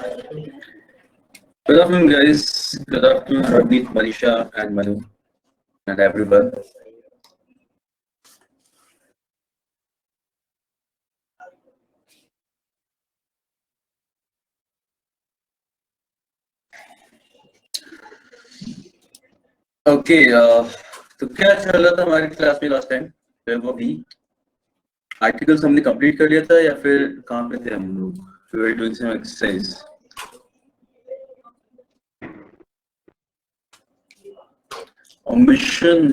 Good afternoon, guys. Good afternoon, Ravneet, Manisha, and Manu, and everyone. Okay, तो क्या चल रहा था हमारी क्लास में लास्ट टाइम? फिर वो भी आर्टिकल्स हमने कंप्लीट कर लिया था या फिर कहाँ पे थे हम लोग? We were doing some exercise. Omission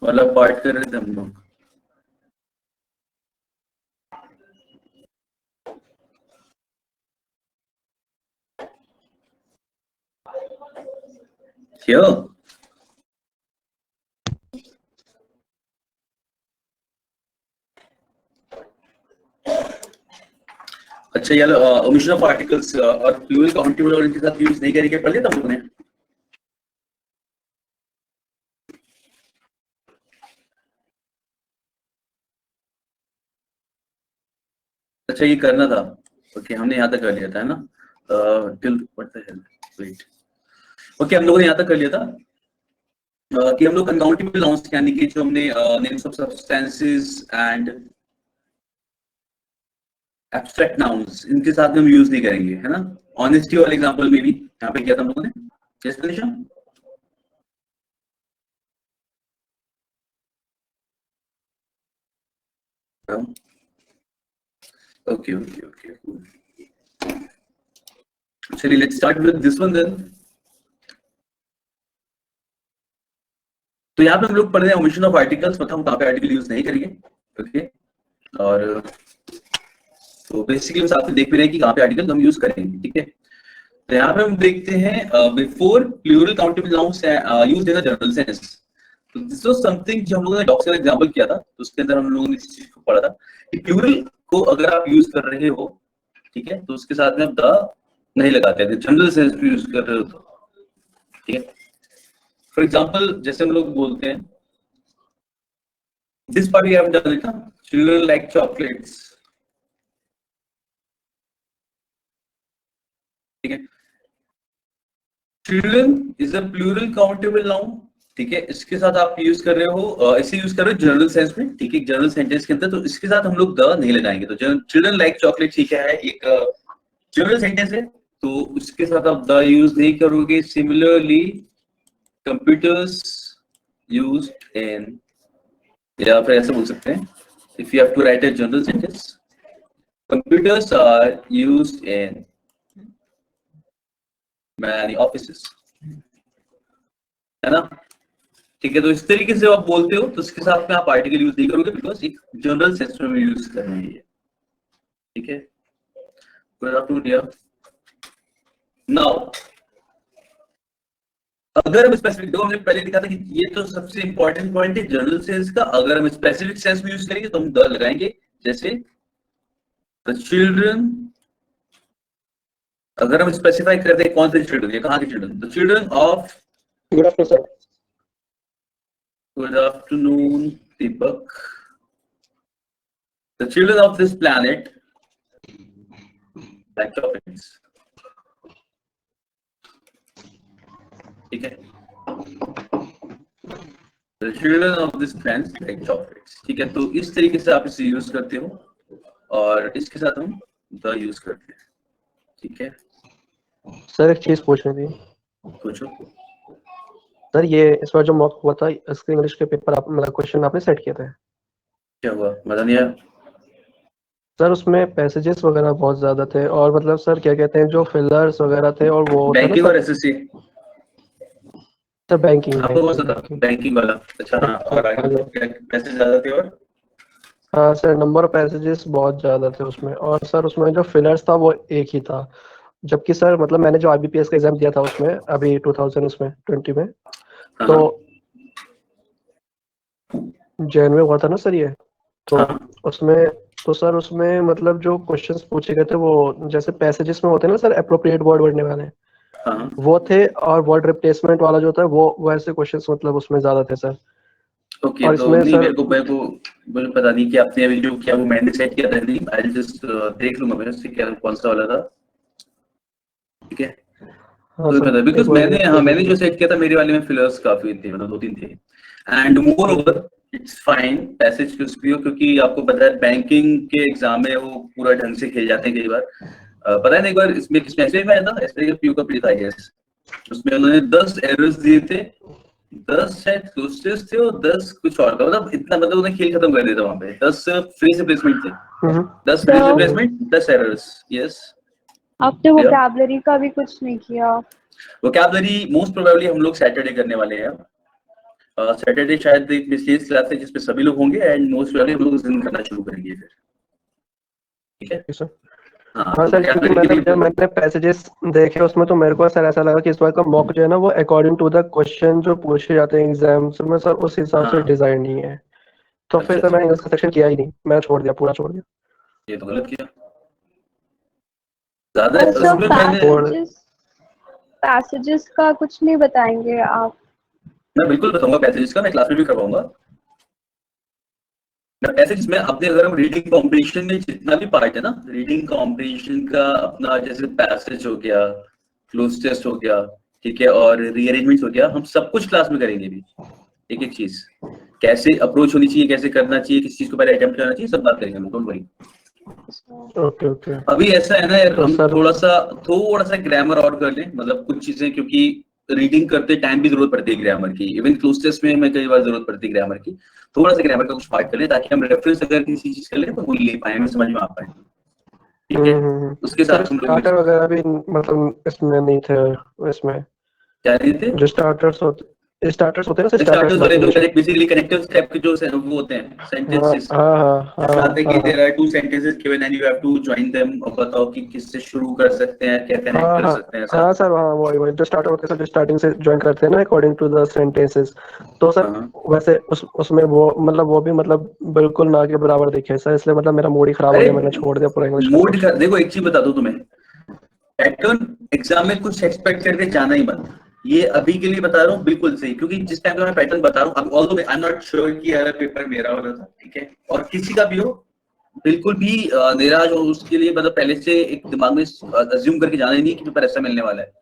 वाला पार्ट कर रहे थे हम लोग. Here. अच्छा यार, ओमिशन ऑफ आर्टिकल्स और प्लूरल काउंटेबल और इनके साथ यूज नहीं करेंगे, पढ़ लिया था हम लोगों ने. अच्छा ये करना था. ओके हमने यहाँ तक कर लिया था, है ना? Till what the hell, wait. Okay हम लोगों ने यहाँ तक कर लिया था कि हम लोग अनकाउंटेबल नाउन्स यानी कि जो हमने names of substances and abstract nouns इनके साथ में हम यूज नहीं करेंगे, है ना? ऑनेस्टी वाला एग्जांपल में भी यहाँ पे किया था हम लोगों ने. Yes Nisha. Okay okay okay, चलिए let's start with this one then. तो यहाँ पे हम लोग पढ़ रहे हैं ओमिशन ऑफ आर्टिकल्स, मतलब हम कहाँ पे आर्टिकल यूज नहीं करेंगे. ओके और तो बेसिकली हम साथ में देख भी रहे हैं कि कहाँ पे आर्टिकल हम यूज करेंगे. ठीक है, तो यहाँ पे हम देखते हैं before plural countable nouns used in a general sense. तो दिस वाज समथिंग जो हम लोगों ने डॉक्स का एग्जांपल किया था, तो उसके अंदर हम लोगों ने इस चीज को पढ़ा था कि प्लूरल को अगर आप यूज कर रहे हो, ठीक है, तो उसके साथ में आप द नहीं लगाते हैं, जनरल सेंस में यूज कर रहे हो तो. ठीक है, फॉर एग्जांपल जैसे हम लोग बोलते हैं this part we have done it, children like chocolates. ठीक है, children is a plural countable noun. ठीक है, इसके साथ आप यूज कर रहे हो, इसे यूज कर रहे हो जनरल सेंस में. ठीक है, जनरल सेंटेंस के अंदर, तो इसके साथ हम लोग द नहीं लगाएंगे. तो चिल्ड्रन लाइक चॉकलेट ठीक है, एक जनरल सेंटेंस है, तो उसके साथ आप द यूज नहीं करोगे. सिमिलरली कंप्यूटर्स यूज्ड इन, या फिर ऐसे बोल सकते हैं, if you have to write a general sentence, computers are used in many offices, है ना? ठीक है, तो इस तरीके से आप बोलते हो तो इसके साथ में आप आर्टिकल यूज नहीं करोगे, बिकॉज एक जनरल सेंस में यूज कर रहे हैं. ठीक है, गुड आफ्टरनून डियर. नाउ अगर हम स्पेसिफिक, देखो हमने पहले लिखा था कि ये तो सबसे इंपॉर्टेंट पॉइंट है जनरल सेंस का. अगर हम स्पेसिफिक सेंस में यूज करेंगे तो हम द लगाएंगे. जैसे द चिल्ड्रन, अगर हम स्पेसिफाई करते हैं कौन से चिल्ड्रन, ये कहाँ के children, the children of. Good afternoon sir. Good afternoon Deepak. The children of this planet like chocolates. ठीक है, The children of this plant like chocolates. ठीक है, तो इस तरीके से आप इसे यूज करते हो और इसके साथ हम द यूज करते हैं. ठीक है सर, एक चीज पूछनी थी. पूछो. सर ये इस बार जो मॉक हुआ था, इसके इंग्लिश के पेपर आप मतलब क्वेश्चन आपने सेट किए थे, क्या हुआ मजा नहीं आया? सर उसमें पैसेजेस वगैरह बहुत ज्यादा थे, और मतलब सर क्या कहते हैं जो फिलर्स वगैरह थे, और वो बैंकिंग और एसएससी. सर बैंकिंग आपको कौन सा था? बैंकिंग वाला. अच्छा हाँ, और आगे पैसे ज्यादा थे और हाँ सर, नंबर ऑफ पैसेजेस बहुत ज्यादा थे उसमें, और सर उसमें जो फिलर्स था वो एक ही था. जबकि सर मतलब मैंने जो आईबीपीएस का एग्जाम दिया था उसमें अभी 2020 में, तो जैन में हुआ था ना सर ये, तो उसमें तो सर उसमें मतलब जो क्वेश्चंस पूछे गए थे वो जैसे पैसेजेस में होते हैं ना सर, एप्रोप्रिएट वर्ड बढ़ने वाले, वो थे, और वर्ड रिप्लेसमेंट वाला जो होता है वो वैसे क्वेश्चंस मतलब उसमें ज्यादा थे सर. ओके, और तो इसमें नहीं सर मुझे पता नहीं कि आपने अभी जो किया वो मैंने सेट किया था नहीं. आई जस्ट देख लूंगा मैं उससे क्या कौन सा वाला था. ठीक है। हाँ तो सर, पता बिकॉज एक बार मैंने जो सेट किया था मेरे वाले में फिलर्स काफी थे, मतलब 2-3 थे। And more over it's fine passage कुछ भी हो, क्योंकि आपको पता है बैंकिंग के एग्जाम में वो पूरा ढंग से खेल जाते हैं कई बार। पता है ना, एक बार इसमें किसमें ऐसे में आया था, ऐसे का पीयू का प्री था यस, उसमें उन्होंने 10 एरर्स दिए थे, 10 शायद क्लोजेस थे और 10 कुछ और का, मतलब इतना, मतलब उन्हें खेल खत्म कर दिया था वहां पे। 10 फ्री से प्लेसमेंट थे, 10 फ्री से प्लेसमेंट, 10 एरर्स। यस, आपने वोकैबुलरी का भी कुछ नहीं किया? वोकैबुलरी मोस्ट प्रोबेबली हम लोग सैटरडे करने वाले हैं। सैटरडे शायद एक मिसलेनियस क्लास है जिसपे सभी लोग होंगे, एंड मोस्ट प्रोबेबली हम लोग उस दिन करना शुरू करेंगे फिर, ठीक है। सर। हाँ हाँ तो सर, क्योंकि vocabulary के मतलब जब लिए मैंने पैसेजेस देखे उसमें तो मेरे को सर ऐसा लगा कि इस बार का मॉक जो है ना वो अकॉर्डिंग टू द क्वेश्चन जो पूछे जाते हैं एग्जाम्स में सर उस हिसाब से हाँ, डिजाइन नहीं है। तो अच्छा फिर सर अच्छा, मैंने इंग्लिश का सेक्शन किया ही नहीं, मैं छोड़ दिया, पूरा छोड़ दिया। ये तो गलत किया ज्यादा और सर उसमें मैंने। पैसेजेस का कुछ नहीं बताएंगे आप? मैं बिल्कुल बताऊंगा पैसेजेस का, मैं क्लास में भी करवाऊंगा। पैसेजेस में अपने, अगर हम रीडिंग कॉम्प्रिहेंशन में जितना भी पार्ट है ना, रीडिंग कॉम्प्रिहेंशन का अपना, जैसे पैसेज हो गया, क्लोज टेस्ट हो गया, ठीक है, और रीअरेंजमेंट हो गया, हम सब कुछ क्लास में करेंगे भी, एक एक चीज कैसे अप्रोच होनी चाहिए, कैसे करना चाहिए, किस चीज को पहले अटेम्प्ट करना चाहिए, सब बात करेंगे हम, डोंट वरी। Okay okay. अभी ऐसा है ना यार, तो हम सर थोड़ा सा ग्रामर और कर लें, मतलब कुछ चीजें, क्योंकि रीडिंग करते टाइम भी जरूरत पड़ती है ग्रामर की, इवन क्लोज टेस्ट में हमें कई बार जरूरत पड़ती है ग्रामर की। थोड़ा सा ग्रामर का कुछ पार्ट कर लें ताकि हम रेफरेंस अगर किसी चीज कर लें तो वो ले पाए, हमें समझ में आ पाए, ठीक है। उसके सर साथ हम लोग स्टार्टर वगैरह भी मतलब इसमें नहीं थे, इसमें क्या नहीं थे, जो स्टार्टर्स होते हैं ना, स्टार्टर्स स्टार्टर्स वाले जो डॉक्यूमेंटेशन। बेसिकली कनेक्टिव टाइप के जो वो होते हैं हाँ सेंटेंसेस, हाँ हाँ जैसे आते हैं कि हाँ there are 2 sentences given and you have to join them, और बताओ कि किससे शुरू कर सकते हैं, क्या कनेक्ट हाँ कर हाँ सकते हैं, ऐसा। हाँ सर, हाँ वही वही जो स्टार्टर होते हैं सर, जो स्टार्टिंग से ज्वाइन करते हैं ना अकॉर्डिंग टू द सेंटेंसेस। तो सर हाँ वैसे उसमें वो भी मतलब बिल्कुल ना के बराबर दिखे सर, इसलिए मतलब मेरा मूड ही खराब हो अरे गया, मैंने छोड़ दिया पूरा इंग्लिश का मूड का सेक्शन। देखो, एक चीज बता दो तुम्हें, पैटर्न एग्जाम में कुछ एक्सपेक्ट करके जाना ही मत, ये अभी के लिए बता रहा हूँ बिल्कुल सही, क्योंकि जिस टाइम पे मैं पैटर्न बता रहा हूँ, although I am not sure कि यार पेपर मेरा वाला था, ठीक है, और किसी का भी हो, बिल्कुल भी निराश हो उसके लिए, मतलब पहले से एक दिमाग में अज्यूम करके जाना ही नहीं कि पेपर ऐसा मिलने वाला है,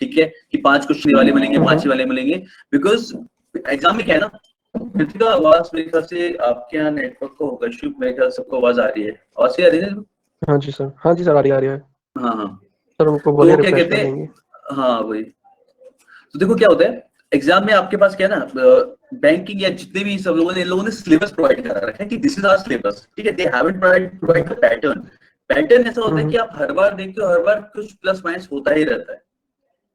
ठीक है, कि 5 क्वेश्चन वाले मिलेंगे, 5 ही वाले मिलेंगे, बिकॉज एग्जाम में क्या है ना, कृतिका आवाज मेरे ख्याल से आपके यहाँ नेटवर्क को होगा इशू, मेरे ख्याल से सबको आवाज आ रही है, आवाज आ रही है ना? हाँ जी सर, हाँ जी सर, आ रही है। हाँ हाँ, सर उनको बोलिए तो क्या रिफ्रेश कहते कर देंगे। हैं, हाँ वही, तो देखो क्या होता है एग्जाम में आपके पास क्या है ना, बैंकिंग या जितने भी सब लोगों ने, इन लोगों ने सिलेबस प्रोवाइड करा रखा है कि दिस इज आवर सिलेबस, ठीक है, they haven't provide the pattern. Pattern ऐसा होता है कि आप हर बार देखते हो, हर बार कुछ प्लस माइनस होता ही रहता है,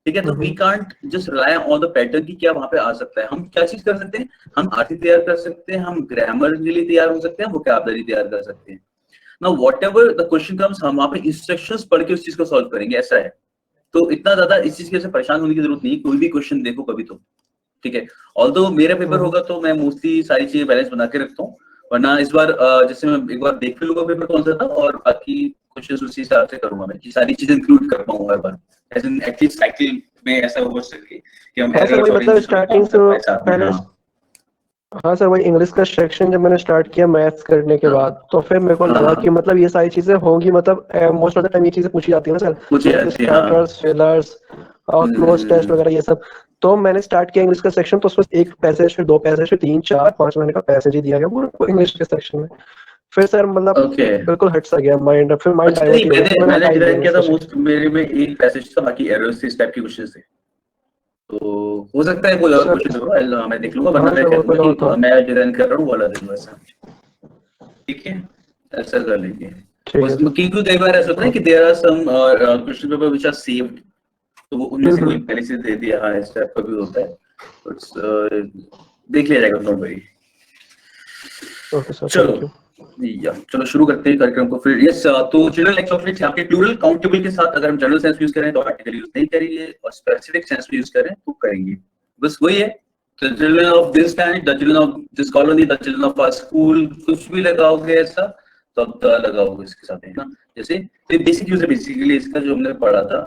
ठीक है, तो we can't just rely on the pattern की क्या वहां पे आ सकता है। हम क्या चीज कर सकते हैं, हम आर्टिकल तैयार कर सकते हैं, हम ग्रामर के लिए तैयार हो सकते हैं, वोकैबुलरी तैयार कर सकते हैं ना, what ever the question comes, हम वहां पे इंस्ट्रक्शंस पढ़ के उस चीज को सॉल्व करेंगे, ऐसा है। तो इतना ज्यादा इस चीज की वजह से परेशान होने की जरूरत नहीं है, कोई भी क्वेश्चन देखो कभी तो, ठीक है। ऑल्दो मेरा पेपर होगा तो मैं मोस्टली सारी चीजें बैलेंस बना के रखता हूँ, वरना इस बार जैसे मैं एक बार देख भी लूंगा पेपर कौन सा था, और बाकी क्वेश्चन उसी हिसाब से करूंगा मैं, कि सारी चीजें इंक्लूड कर पाऊँ हर बार, एज एन एटलीस्ट साइकिल में ऐसा हो सके कि हम हाँ सर एरर्स वही और इन मतलब चीजों पे स्टार्टिंग काम से कर पाए साथ में, पहले, हाँ हाँ सर वही इंग्लिश का सेक्शन जब मैंने स्टार्ट किया मैथ्स करने के हाँ बाद, तो फिर मेरे को लगा कि हाँ, मतलब ये सारी चीजें होंगी, मतलब मोस्ट ऑफ द टाइम ये चीजें पूछी जाती है ना सर, मुझे जैसे अच्छी, हाँ स्टार्टर्स, फिलर्स और क्लोज टेस्ट वगैरह ये सब। तो मैंने स्टार्ट किया इंग्लिश का सेक्शन, तो उसमें एक पैसेज, फिर 2 पैसेज, फिर 3 4 5 महीने का पैसेज ही दिया गया पूरा इंग्लिश के सेक्शन में। फिर सर मतलब ओके। बिल्कुल हट सा गया माइंड, फिर माइंड अच्छा नहीं, डाइवर्ट ही हो गया, फिर मैंने मैंने हटा ही दिया डिजाइन किया इंग्लिश था का सेक्शन। मोस्ट, मेरे में एक पैसेज था, बाकी एरर्स थे, इस टाइप के क्वेश्चन थे, तो हो सकता है कोई और सर क्वेश्चन हो, मैं देख लूंगा, वरना हाँ मैं सर कह वो दूंगा कोई और था। कि मैं डिजाइन कर रहा हूँ वाला दिन वैसा, ठीक है, ऐसा कर लेंगे। ठीक है उसमें सर। क्योंकि कई बार ऐसा होता है कि there are some question paper which are saved, तो वो उनमें से कोई पहले से दे दिया, हाँ इस टाइप का भी होता है, देख लिया जाएगा, डोंट वरी। ओके सर, चलो, थैंक यू। या चलो शुरू करते हैं कार्यक्रम को फिर। यस, तो जनरल एक्सप्लेनेशन यहाँ पे प्लूरल काउंटेबल के साथ, अगर हम जनरल सेंस यूज करें तो आर्टिकल यूज नहीं करेंगे, और स्पेसिफिक सेंस में यूज करें तो करेंगे, बस वही है। The children of this time, the children of this colony, the children of our school, कुछ भी लगाओगे ऐसा तो अब द लगाओगे इसके साथ, है ना। जैसे बेसिक यूज है, बेसिकली इसका जो हमने पढ़ा था,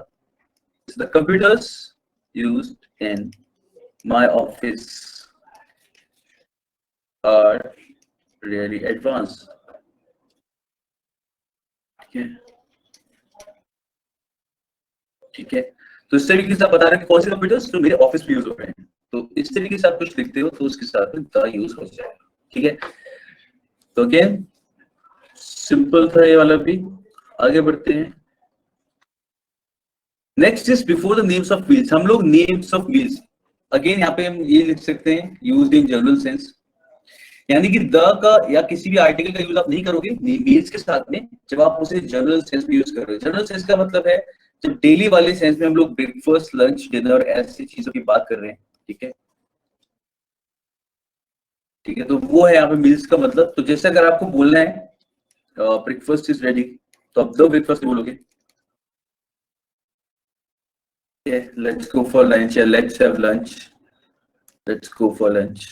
the computers used in my office are really advanced, ठीक है। ठीक है। तो इस तरीके से आप बता रहे हैं कौन से कंप्यूटर्स जो मेरे ऑफिस में यूज हो रहे हैं, तो इस तरीके से आप कुछ लिखते हो तो उसके साथ में द यूज हो जाएगा। ठीक है, तो क्या सिंपल था ये वाला भी। आगे बढ़ते हैं। Next is before the names of wheels. हम लोग नेम्स ऑफ व्हील्स अगेन यहाँ पे हम ये लिख सकते हैं यूज्ड इन जनरल सेंस, यानी कि द का या किसी भी आर्टिकल का यूज आप नहीं करोगे व्हील्स के साथ में जब आप उसे जनरल सेंस में यूज कर रहे हो। जनरल सेंस का मतलब है जब डेली वाले सेंस में हम लोग ब्रेकफास्ट लंच डिनर ऐसी चीजों की बात कर रहे हैं। ठीक है, ठीक है, तो वो है यहाँ पे मील्स का मतलब। तो जैसे अगर आपको बोलना है ब्रेकफास्ट इज रेडी, तो आप द ब्रेकफास्ट बोलोगे। लेट्स गो फॉर लंच या let's have lunch, let's go for lunch.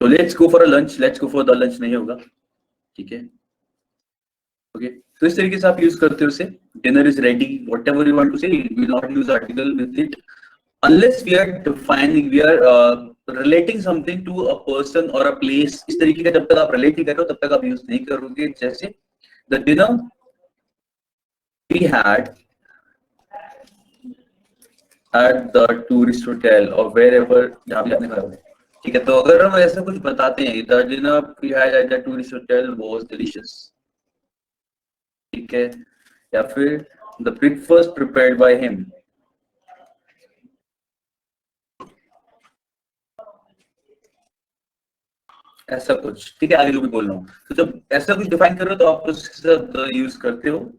तो let's go for a lunch, let's go for the lunch नहीं होगा। ठीक है, ओके, तो इस तरीके से आप यूज करते हो उसे। Dinner is ready, whatever you want to say, you will not use article with it unless we are defining, we are relating something to a person or a place। इस तरीके का जब तक आप relate नहीं कर रहे हो तब तक आप यूज नहीं करोगे। जैसे the dinner we had at the tourist hotel or wherever जहाँ भी आपने खाया हो। ठीक है, तो अगर हम ऐसा कुछ बताते हैं the dinner we had at the tourist hotel was delicious। ठीक है, या फिर the breakfast prepared by him। ऐसा कुछ, ठीक है, आगे जो भी बोल रहा हूँ। तो जब ऐसा कुछ डिफाइन कर रहे हो तो आप उसके साथ यूज करते हो।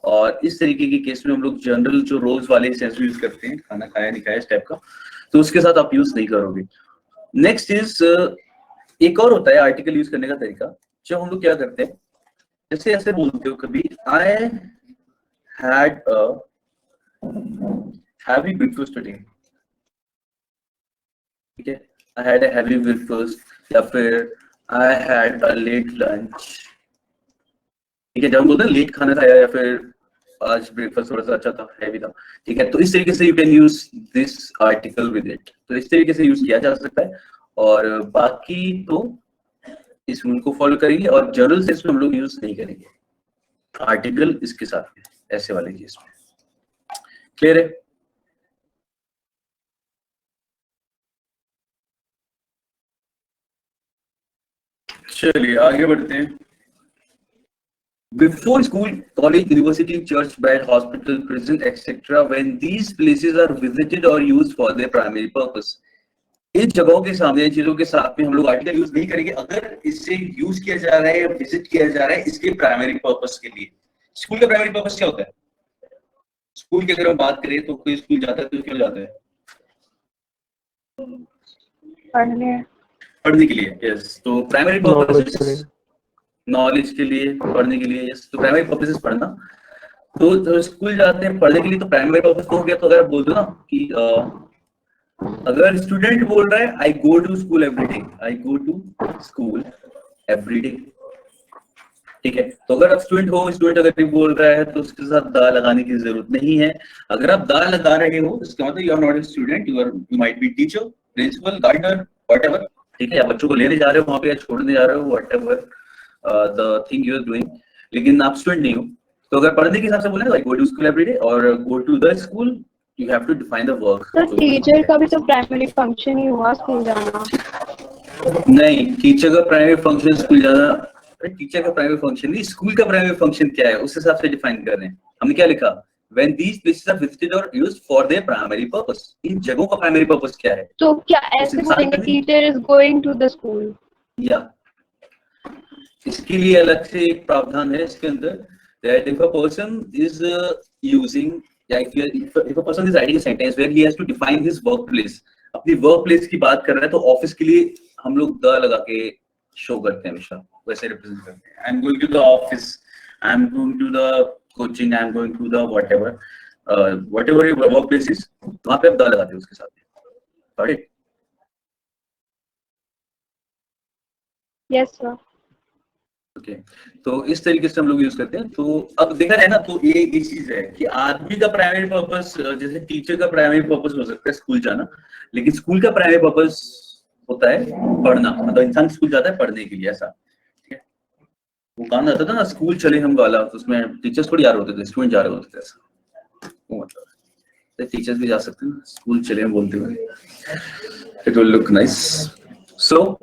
और इस तरीके के केस में हम लोग जनरल जो रोज वाले सेंस यूज करते हैं, खाना खाया नहीं खाया इस टाइप का, तो उसके साथ आप यूज नहीं करोगे। नेक्स्ट इज एक और होता है आर्टिकल यूज करने का तरीका। जो हम लोग क्या करते हैं, जैसे ऐसे बोलते हो कभी I had a heavy breakfast today. ठीक है, I had a heavy breakfast या फिर I had a late lunch। ठीक है, जब हम बोलते हैं लेट खाना खाया या फिर आज ब्रेकफास्ट थोड़ा सा अच्छा था, हैवी था। ठीक है, तो इस तरीके से you can use this article with it. तो इस तरीके से यूज किया जा सकता है। और बाकी तो इस रूल को फॉलो करेंगे और जनरल सेंस में हम लोग यूज नहीं करेंगे आर्टिकल इसके साथ में, ऐसे वाले केस में। क्लियर है? चलिए आगे बढ़ते हैं। Before school, college, university, church, bed, hospital, prison, etc. When these places are visited or used for their primary purpose, इन जगहों के सामने, इन चीजों के साथ में हम लोग आर्टिकल यूज नहीं करेंगे अगर इससे यूज किया जा रहा है या विजिट किया जा रहा है इसके प्राइमरी पर्पस के लिए। स्कूल का प्राइमरी पर्पस क्या होता है? स्कूल की अगर हम बात करें तो कोई स्कूल जाता है तो क्यों जाता है? पढ़ने के लिए। यस, तो प्राइमरी पर्पस नॉलेज के लिए, पढ़ने के लिए। यस, तो प्राइमरी पर्पस पढ़ना। तो स्कूल जाते हैं पढ़ने के लिए, तो प्राइमरी पर्पस हो गया। तो अगर आप बोल दो ना कि अगर स्टूडेंट बोल रहा है I go to school every day, I go to school every day. ठीक है, तो अगर आप स्टूडेंट हो, स्टूडेंट अगर बोल रहा है तो उसके साथ दा लगाने की जरूरत नहीं है। अगर आप दा लगा रहे हो इसका मतलब you are not a student, you might be teacher, principal, gardener, whatever. ठीक है, या बच्चों को लेने जा रहे हो वहां पे या छोड़ने जा रहे हो, whatever the thing you are doing, लेकिन आप स्टूडेंट नहीं हो। तो अगर पढ़ने के हिसाब से बोले like go to school every day और go to the school, you have to define the work। तो टीचर का भी तो प्राइमरी फंक्शन ही हुआ स्कूल जाना। नहीं, टीचर का प्राइमरी फंक्शन स्कूल जाना, टीचर का प्राइमरी फंक्शन नहीं, स्कूल का प्राइमरी फंक्शन क्या है उस हिसाब से डिफाइन कर रहे हैं। हमने क्या लिखा? When these places are visited or used for their primary purpose, इन जगहों का प्राइमरी पर्पस क्या है? तो क्या ऐसे बोलेंगे teacher is going to the school? या इसके लिए अलग से एक प्रावधान है इसके अंदर, that if a person is using, if a person is writing a sentence where he has to define his workplace, अपनी workplace की बात कर रहा है तो ऑफिस के लिए हम लोग द लगा के शो करते हैं, हमेशा वैसे रिप्रेजेंट करते हैं। I am going to the office, I am going to the coaching, I am going to the whatever your workplace is, वहां पे आप द लगाते हो उसके साथ में। राइट? Yes sir. ओके, तो इस तरीके से हम लोग यूज करते हैं। तो अब देखा जाए ना तो ये चीज है कि आदमी का प्राइमरी पर्पस, जैसे टीचर का प्राइमरी पर्पस हो सकता है स्कूल जाना, लेकिन स्कूल का प्राइमरी पर्पस होता है पढ़ना। मतलब इंसान स्कूल जाता है पढ़ने के लिए, ऐसा। ठीक है, वो गाना आता था ना स्कूल चले हम वाला, तो उसमें टीचर्स थोड़ी आ रहे होते थे, स्टूडेंट जा रहे होते थे, ऐसा वो मतलब। टीचर्स भी जा सकते हैं, स्कूल चले बोलते हुए, it will look nice. So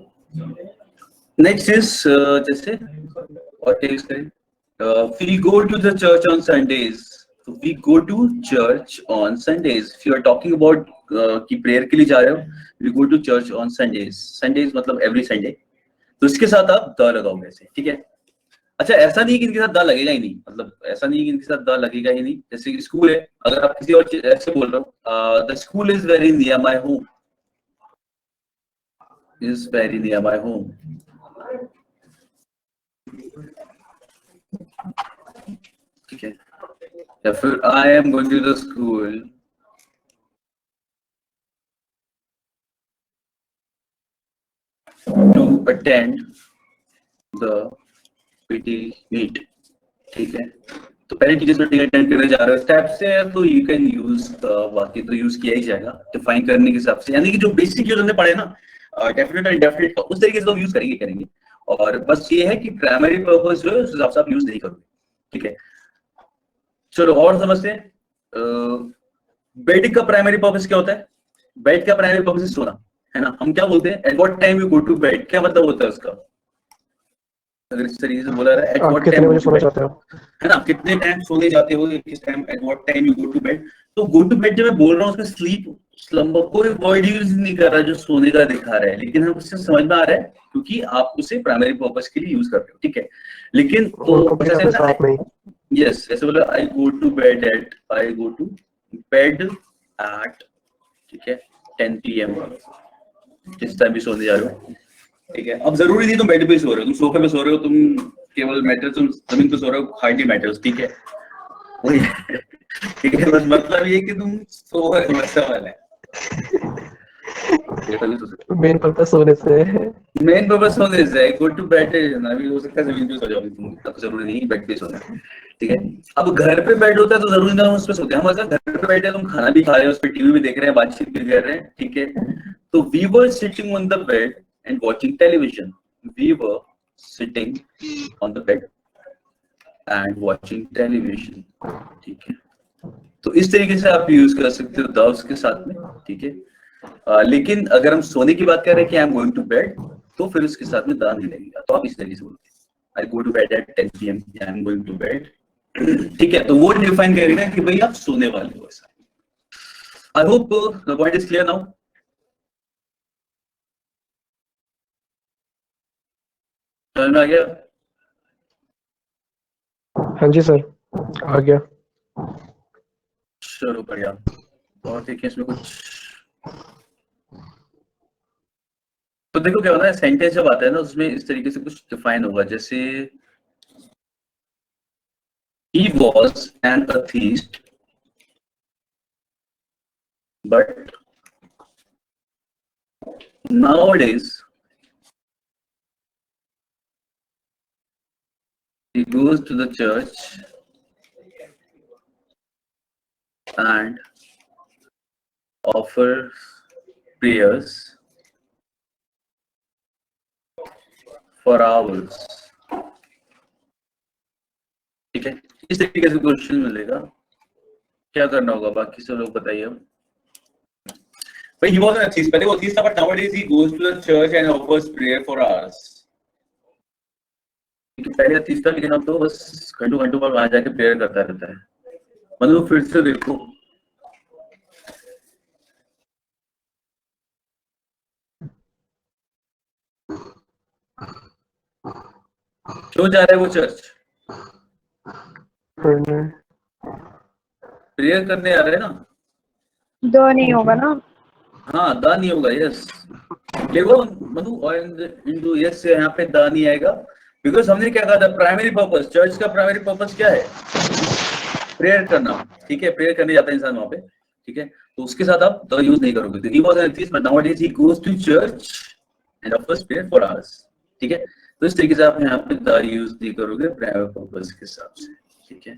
next is जैसे और टेक्स करें, we go to the church on Sundays. So we go to church on Sundays. If you are talking about कि प्रेयर के लिए जा रहे हो, we go to church on Sundays. Sundays मतलब every Sunday. तो इसके साथ आप द लगाओगे ऐसे, ठीक है। अच्छा, ऐसा नहीं है कि इनके साथ द लगेगा ही नहीं, मतलब ऐसा नहीं है कि इनके साथ द लगेगा ही नहीं। जैसे कि स्कूल है, अगर आप किसी और ऐसे बोल रहे हो, the school is very near my home, is very near my home, ठीक है। या फिर I am going to the school to attend the PT meet, ठीक है। तो पहले टीचर्स मीटिंग अटेंड करने जा रहे हो स्टेप से, तो यू कैन यूज, बाकी तो यूज किया ही जाएगा डिफाइन करने के हिसाब से, यानी कि जो बेसिक जो हमने पढ़े ना डेफिनेट और इंडेफिनेट का, उस तरीके से हम यूज करेंगे। और बस ये है कि प्राइमरी पर्पस जो है उस हिसाब से आप यूज नहीं करोगे, ठीक है। चलो और समझते हैं, बेड का प्राइमरी पर्पस क्या होता है? बेड का प्राइमरी पर्पस है सोना, है ना। हम क्या बोलते हैं, at what time you go to bed, क्या मतलब होता है उसका? अगर इस तरीके से बोला रहा है, एट व्हाट टाइम कितने बजे सोना चाहते हो, है ना, कितने टाइम सोने जाते हो, किस time, at what time you go to bed. तो गो टू बेड जब मैं बोल रहा हूँ उसमें स्लीप, स्लम्बर, कोई वर्ड यूज नहीं कर रहा जो सोने का दिखा रहा है, लेकिन हम उससे समझ में आ रहा है क्योंकि आप उसे प्राइमरी पर्पस के लिए यूज कर रहे हो, ठीक है। लेकिन तो यस, ऐसे बोला I go to bed at, I go to bed at, ठीक है, 10 PM, जिस टाइम भी सोने जा रहे हो, ठीक है। अब जरूरी नहीं तुम बेड पे सो रहे हो, तुम सोफे पे सो रहे हो, तुम केवल मैटर्स, तुम जमीन पे सो रहे हो, हार्डली मैटर्स, ठीक है, वही ठीक है। बस मतलब ये कि तुम सो रहे हो, वैसा वाला है। मेन पर्पस सोने से है, मेन पर्पस सोने से है, गो टू बेड ना भी हो सकता है जमीन पे सो जाओगे तुम, तब जरूरी नहीं बेड पे सोना, ठीक है। अब घर पे बेड होता है तो जरूरी ना उस पे सोते हैं हम, अगर घर पे बैठे तुम खाना भी खा रहे हो, उस पे टीवी भी देख रहे हैं, बातचीत भी कर रहे हैं, ठीक है। तो we were sitting on the bed and watching television. We were sitting on the bed and watching television, ठीक है। तो इस तरीके से आप यूज कर सकते हो द उसके साथ में, ठीक है। लेकिन अगर हम सोने की बात कर रहे हैं कि I am going to bed, तो फिर उसके साथ में द नहीं लगेगा, तो आप इस तरीके से बोलते हैं, I go to bed at 10 PM, I am going to bed, ठीक है। तो वो डिफाइन करेगा कि भाई आप सोने वाले हो ऐसा। I hope the point is clear now. समझ में आ गया? हाँ जी सर, आ गया। चलो बढ़िया। और देखिए इसमें कुछ, तो देखो क्या होता है, सेंटेंस जब आता है ना उसमें इस तरीके से कुछ डिफाइन होगा, जैसे he was an atheist but nowadays he goes to the church and offers prayers for hours, ठीक है। इस तरीके से क्वेश्चन मिलेगा, क्या करना होगा बाकी सब लोग बताइए। भाई he was an atheist, पहले वो atheist था, but nowadays he goes to the church and offers prayer for hours। पहले atheist था लेकिन अब तो बस घंटों घंटों पर वहां जाके प्रेयर करता रहता है। मतलब फिर से देखो, क्यों जा रहा है वो चर्च? प्रेयर करने आ रहे हैं ना, दो नहीं होगा ना, हाँ दा नहीं होगा, यस देखो मनु, और इंटू यस से यहाँ पे दा नहीं आएगा, बिकॉज हमने क्या कहा था, प्राइमरी पर्पस, चर्च का प्राइमरी पर्पस क्या है? प्रेयर करना, ठीक है, प्रेयर करने जाता है इंसान वहां पे, ठीक है। तो उसके साथ आप द यूज नहीं करोगे, तो he was an atheist but nowadays he goes to church and offers prayer for hours, ठीक है। तो इस तरीके से आप यहाँ पे द यूज नहीं करोगे प्राइमरी पर्पस के हिसाब से, ठीक है।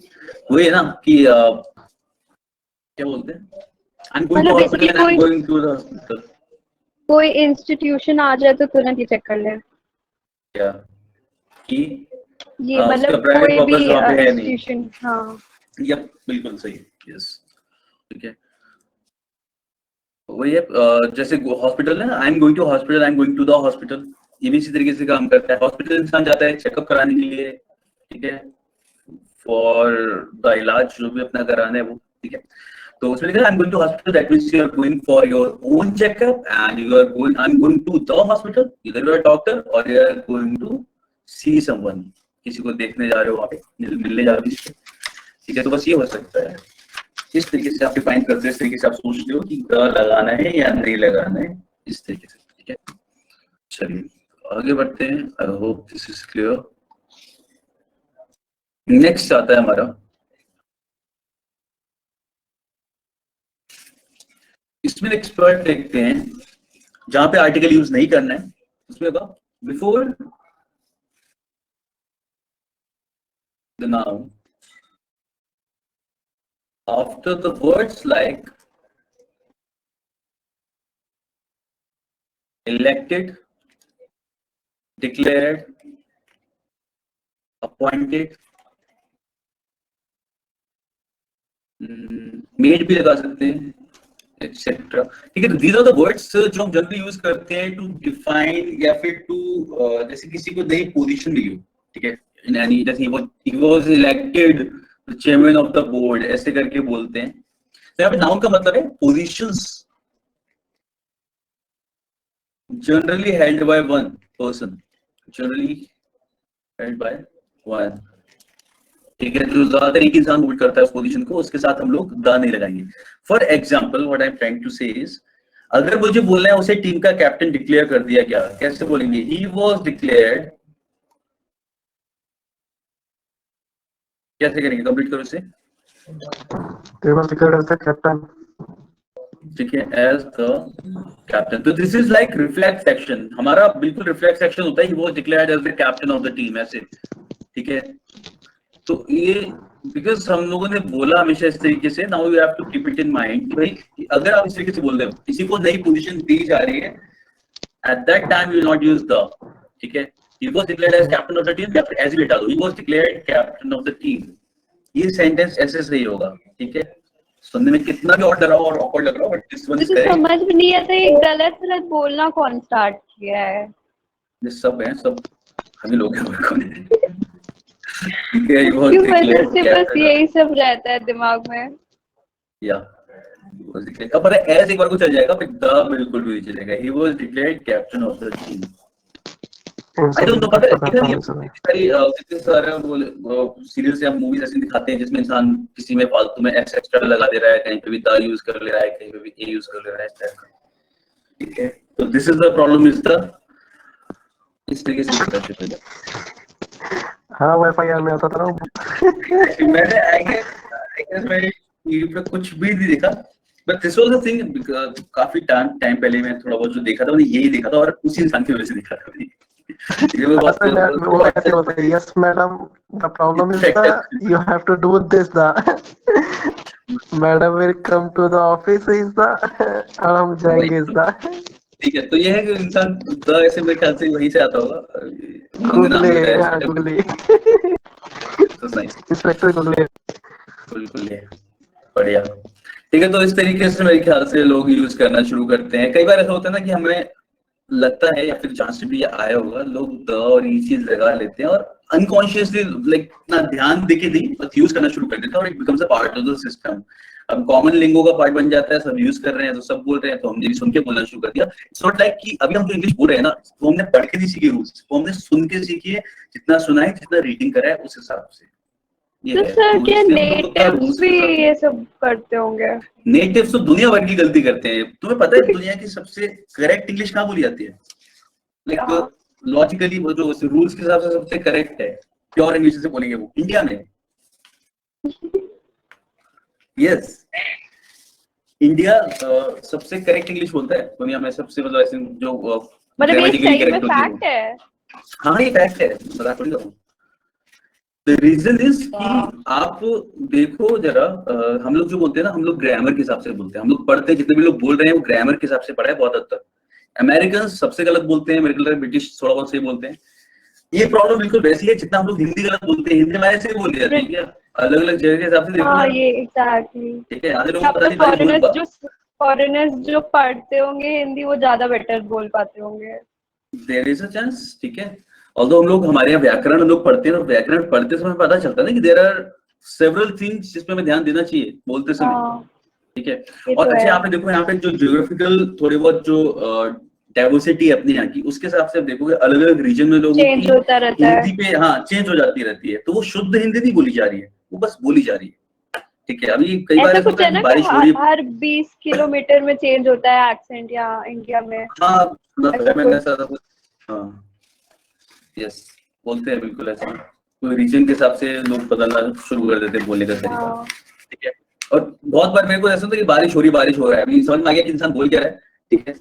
वही है ना कि क्या बोलते हैं, I'm going to hospital and I'm going to the hospital। कोई इंस्टीट्यूशन आ जाए तो तुरंत ही चेक कर ले, क्या कि ये मतलब कोई भी इंस्टीट्यूशन, हाँ यप बिल्कुल सही, यस, ठीक है। वही है जैसे हॉस्पिटल है, I am going to hospital, I am going to the hospital, ये भी इसी तरीके से काम करता है। हॉस्पिटल इंसान जाता है चेकअप कराने के लिए, ठीक है, फॉर द इलाज जो भी अपना कराना है वो, ठीक है। तो उसमें लिखा है I am going to hospital, that means you are going for your own checkup and you are going, I am going to the hospital, इधर यू आर डॉक्टर और you are going to see someone, किसी को देखने जा रहे हो, वहां पे मिलने जा रहे हो किसी से, ठीक है। तो बस ये हो सकता है, इस तरीके से आप डिफाइन करते हैं, इस तरीके से आप सोचते हो कि लगाना है या नहीं लगाना है, इस तरीके से, ठीक है। चलिए आगे बढ़ते हैं, I hope this is clear. Next आता है हमारा, इसमें एक्सपर्ट देखते हैं जहां पे आर्टिकल यूज नहीं करना है, उसमें होगा before the noun, after the words like elected, declared, appointed, made भी लगा सकते हैं, एक्सेट्रा, ठीक है। दीज आर द वर्ड्स जो हम जनरली यूज करते हैं टू डिफाइन या फिर टू जैसे किसी को नई पोजीशन मिली हो, ठीक है, इन एनी, जैसे he was elected chairman of the board, ऐसे करके बोलते हैं। तो यहाँ पे नाउन का मतलब है positions generally held by one person, generally held by one, ठीक है। जो ज्यादातर एक इंसान होल्ड करता है उस पोजीशन को, उसके साथ हम लोग द नहीं लगाएंगे। For example what I am trying to say is, अगर मुझे बोलना है उसे टीम का कैप्टन डिक्लेयर कर दिया गया, कैसे बोलेंगे? ही वाज डिक्लेयर्ड, कैसे करेंगे? कंप्लीट करो इसे। He was declared as the captain. ठीक है, एज द कैप्टन। तो this is like reflex action, हमारा बिल्कुल रिफ्लेक्स एक्शन होता है, he was declared as the captain of the team, ऐसे, ठीक है। तो ये बिकॉज हम लोगों ने बोला हमेशा इस तरीके से, now you have to keep it in mind, भाई अगर आप इस तरीके से बोल रहे हो, किसी को नई पोजीशन दी जा रही है, at that time you will not use the, ठीक है। He was declared as captain of the team, या फिर एज ही हटा दो, he was declared captain of the team, ये सेंटेंस ऐसे सही होगा, ठीक है। सुनने में कितना भी और डराओ और ऑकवर्ड लग रहा हो, but this one is correct. समझ में नहीं आता ये गलत गलत बोलना कौन स्टार्ट किया है? ये सब है, सब हम ही लोग हैं, और कौन है? क्यों वजह से बस यही सब रहता है दिमाग में। या अब पता है एज एक बार को चल जाएगा, फिर द बिल्कुल भी नहीं चलेगा। ही was declared captain of the team. I don't know, पता है कितने सारे वो सीरियल्स या मूवीज ऐसे दिखाते हैं जिसमें इंसान किसी में फालतू में एक्स एक्स्ट्रा लगा दे रहा है, कहीं पे भी द यूज कर ले रहा है, कहीं पे भी ए यूज कर ले रहा है, ठीक है। तो this is the problem, is the इस तरीके से हाँ वाईफाई में आता था ना। मैंने आई गेस मैंने टीवी पे कुछ भी नहीं देखा, but this was the thing, काफी टाइम पहले मैं थोड़ा बहुत जो देखा था, मैंने यही देखा था और उसी इंसान की वजह से देखा था। ये वो बात वो ऐसे होता है, yes madam, the problem is the you have to do this, the madam will come to the office is the, और हम जाएंगे इज द, ठीक है। तो ये है कि इंसान द ऐसे मेरे ख्याल से वहीं से आता होगा, गूगली तो नाइस, इंस्पेक्टर गूगली, बिल्कुल है, बढ़िया, ठीक है। तो इस तरीके से मेरे ख्याल से लोग यूज करना शुरू करते हैं। कई बार ऐसा होता है ना कि हमें लगता है या फिर जहां से भी आया होगा, लोग द और ये चीज लगा लेते हैं और अनकॉन्शियसली लाइक ना ध्यान देके नहीं बस यूज करना शुरू कर देते हैं और it becomes a part of the system. अब कॉमन लिंगो का पार्ट बन जाता है, सब यूज कर रहे हैं तो सब बोल रहे हैं, तो हमने भी सुन के बोलना शुरू कर दिया। इट्स नॉट लाइक कि अभी हम जो इंग्लिश बोल रहे हैं ना, वो हमने पढ़ के नहीं सीखे रूल्स, वो हमने सुन के सीखी है, जितना सुना है, जितना रीडिंग करा है उस हिसाब से। तो सर क्या नेटिव्स भी ये सब करते होंगे? नेटिव्स तो दुनिया भर की गलती करते हैं। तुम्हें पता है दुनिया की सबसे करेक्ट इंग्लिश कहाँ बोली जाती है? लाइक लॉजिकली वो जो रूल्स के हिसाब से सबसे करेक्ट है, प्योर इंग्लिश से बोलेंगे वो इंडिया में। यस, इंडिया सबसे करेक्ट इंग्लिश बोलता है दुनिया में, सबसे मतलब ऐसे जो मतलब ये सही में फैक्ट है। हाँ ये फैक्ट है, बता थोड़ी रहा हूँ। The reason is कि आप देखो जरा, हम लोग जो बोलते हैं ना, हम लोग ग्रामर के हिसाब से बोलते हैं, हम लोग पढ़ते हैं, जितने भी लोग बोल रहे हैं वो ग्रामर के हिसाब से पढ़ा है बहुत हद तक। अमेरिकन सबसे गलत बोलते हैं, मेरे ख्याल में ब्रिटिश थोड़ा बहुत सही बोलते हैं। ये प्रॉब्लम बिल्कुल वैसी है जितना हम लोग हिंदी गलत बोलते हैं, हिंदी हमारे से बोल जाती है, अलग अलग जगह के हिसाब से देखो। हाँ ये एग्जैक्टली, ठीक है, आधे लोग पता नहीं फॉरेनर्स जो पढ़ते होंगे हिंदी वो ज्यादा बेटर बोल पाते होंगे। देयर इज अ चांस, ठीक है। ऑल्दो हम लोग हमारे यहाँ व्याकरण लोग पढ़ते हैं, व्याकरण पढ़ते समय पता चलता है ना कि देयर आर सेवरल थिंग्स जिसपे हमें ध्यान देना चाहिए बोलते समय, हाँ ठीक है। ये और तो अच्छा है। यहाँ पे देखो, यहाँ पे जो जियोग्राफिकल थोड़ी बहुत जो डाइवर्सिटी है अपने यहाँ की, उसके हिसाब से आप देखोगे अलग अलग रीजन में लोगों की चेंज होता रहता है। हिंदी पे हाँ चेंज हो जाती रहती है। तो वो शुद्ध हिंदी नहीं बोली जा रही है, वो बस बोली जा रही है, ठीक है। अभी कई बार ऐसा ऐसा कुछ होता है है कि ना कि बारिश हो रही है। हर 20 किलोमीटर में चेंज होता है एक्सेंट यहाँ इंडिया में, हाँ सुना ऐसा है मैंने, कुछ। ऐसा था कुछ। हाँ यस, बोलते हैं बिल्कुल ऐसा। कोई रीजन के हिसाब से लोग बदलना शुरू कर देते हैं बोलने का तरीका, हाँ ठीक है। और बहुत बार मेरे को ऐसा होता है कि बारिश हो रहा है, अभी समझ में आ गया कि इंसान बोल क्या रहा है, ठीक है।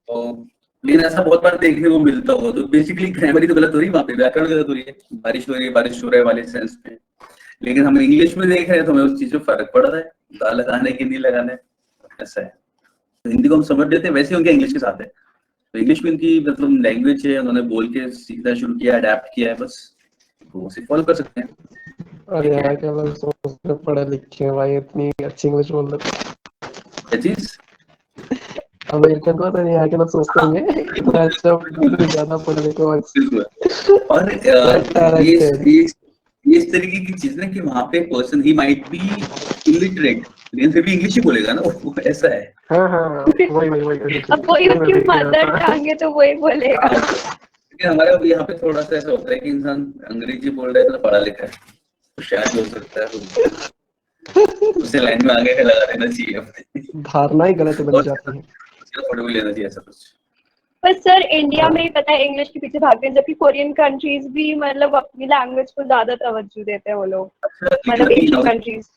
तो लेकिन ऐसा बहुत बार देखने को मिलता हो, तो बेसिकली ग्रामर ही तो गलत हो रही है, वहाँ पे व्याकरण गलत हो रही है। बारिश हो रही है, बारिश हो रहा है वाले सेंस में, लेकिन हम इंग्लिश में देख रहे हैं तो हमें उस चीज में फर्क पड़ रहा है, दा लगाने की नहीं लगाने, ऐसा है। तो हिंदी को हम समझ लेते हैं, वैसे उनके इंग्लिश के साथ है। तो इंग्लिश में उनकी मतलब लैंग्वेज है, उन्होंने बोल के सीखना शुरू किया, अडेप्ट किया है, बस तो उसे फॉलो कर सकते हैं, अरे ठीक है। यार क्या लोग सोचते हैं पढ़े लिखे हैं भाई, इतनी अच्छी इंग्लिश बोल रहे हैं। क्या चीज? अमेरिकन को तो यहाँ के लोग सोचते होंगे इतना अच्छा ज्यादा पढ़े लिखे और बिल्कुल। और टैलेंटेड। ये इस तरीके की चीज ना कि वहां पे person he might be illiterate, लेकिन फिर भी इंग्लिश ही बोलेगा ना वो, ऐसा है। हाँ हाँ वही अब वही मैं उसकी देख के मदर आता। टंग है तो वही बोलेगा। हाँ, लेकिन हमारे अब यहाँ पे थोड़ा सा ऐसा होता है कि इंसान अंग्रेजी बोल रहा है तो पढ़ा लिखा है, तो शायद हो सकता है उसे लाइन में आगे लगा देना चाहिए अपने, धारणा ही गलत बन और जाती है। उसका फोटो भी लेना चाहिए, ऐसा कुछ। पर सर इंडिया में ही पता है इंग्लिश के पीछे भागते हैं, जबकि कोरियन कंट्रीज भी मतलब अपनी लैंग्वेज को ज्यादा तवज्जो देते हैं वो लोग, अच्छा लेकिन मतलब अभी एशियन कंट्रीज।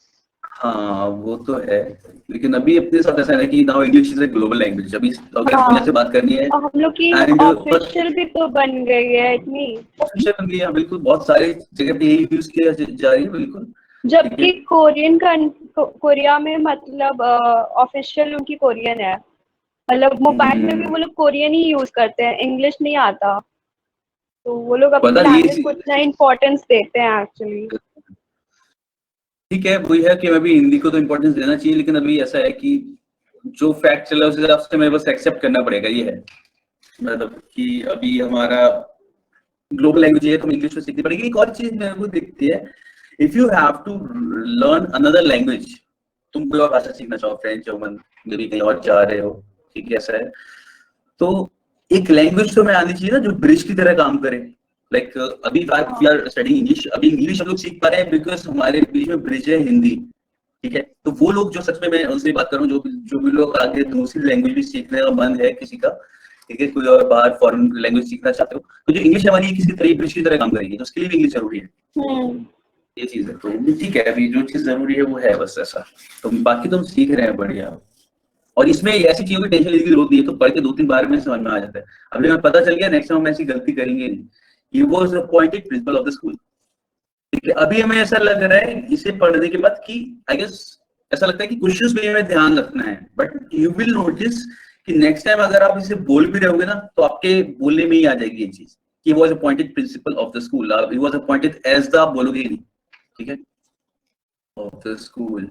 हाँ वो तो है, लेकिन अभी अपने साथ ऐसा है कि now English is a global language. अभी अगर हाँ दुनिया से बात करनी है और हम लोग की एंड ऑफिशियल भी तो बन गई है इतनी, ऑफिशियल बन गई है, बिल्कुल बहुत सारी जगह पे यही यूज किया जा रही है, बिल्कुल, ठीक है। जबकि कोरिया में मतलब ऑफिशियल उनकी कोरियन है, मतलब मोबाइल में भी वो लोग कोरियन ही यूज करते हैं, इंग्लिश नहीं आता, तो वो लोग अपनी पता ये लैंग्वेज को इतना इम्पोर्टेंस देते हैं एक्चुअली। ठीक है, वही है कि अभी हिंदी को तो इम्पोर्टेंस देना चाहिए, लेकिन अभी ऐसा है कि जो फैक्ट चला उस हिसाब से मेरे बस एक्सेप्ट करना पड़ेगा, ये है मतलब कि अभी हमारा ग्लोबल लैंग्वेज है तो हमें इंग्लिश में सीखनी पड़ेगी। एक और चीज मेरे को दिखती है, if you have to learn another language, तुम कोई और भाषा सीखना चाहो, फ्रेंच जर्मन, मेरी कहीं और जा रहे हो, ठीक है, ऐसा है, तो एक लैंग्वेज तो हमें आनी चाहिए ना जो ब्रिज की तरह काम करे। लाइक अभी वी आर स्टडीइंग इंग्लिश, अभी इंग्लिश हम लोग सीख पा रहे हैं बिकॉज हमारे बीच में ब्रिज है हिंदी, ठीक है। तो वो लोग जो सच में, मैं उनसे बात कर रहा हूँ, जो भी लोग आगे दूसरी लैंग्वेज भी सीखने का मन है किसी का, ठीक है, कोई और बाहर फॉरेन लैंग्वेज सीखना चाहते हो, तो जो इंग्लिश हमारी किसी तरह ब्रिज की तरह काम करेगी, तो उसके लिए भी इंग्लिश जरूरी है, ये चीज है। तो ठीक है, अभी जो चीज जरूरी है वो है बस ऐसा, तो बाकी तो हम सीख रहे हैं बढ़िया। और इसमें ऐसी चीजों की टेंशन लेने की जरूरत नहीं है, तो पढ़ के 2-3 बार में समझ में आ जाता है। अभी हमें पता चल गया, नेक्स्ट टाइम हम ऐसी गलती करेंगे नहीं। ही was appointed principal of the school, ठीक है। अभी हमें ऐसा लग रहा है इसे पढ़ने के बाद कि आई गेस ऐसा लगता है कि क्वेश्चंस में हमें ध्यान रखना है, बट यू विल नोटिस कि नेक्स्ट टाइम अगर आप इसे बोल भी रहोगे ना तो आपके बोलने में ही आ जाएगी ये चीज कि was appointed principal of the school, he was appointed as the, आप बोलोगे नहीं, ठीक है, of the school.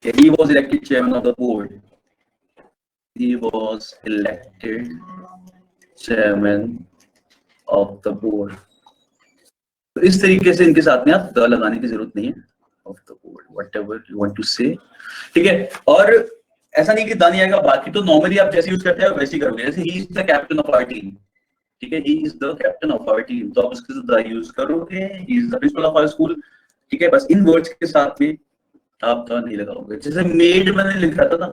He was elected chairman of the board. He was elected chairman of the board. तो इस तरीके से इनके साथ में आप द लगाने की जरूरत नहीं है, of the board, whatever you want to say, ठीक है। और ऐसा नहीं कि द नहीं आएगा, बाकी तो नॉर्मली आप जैसे यूज करते हैं वैसे ही करोगे, जैसे he is the captain of our team, ठीक है, he is the captain of our team, तो आप उसके साथ द यूज करोगे, he is the principal of our school, ठीक है। बस इन वर्ड्स के साथ में आप द नहीं लगाओगे। जैसे मेड मैंने लिखा था ना,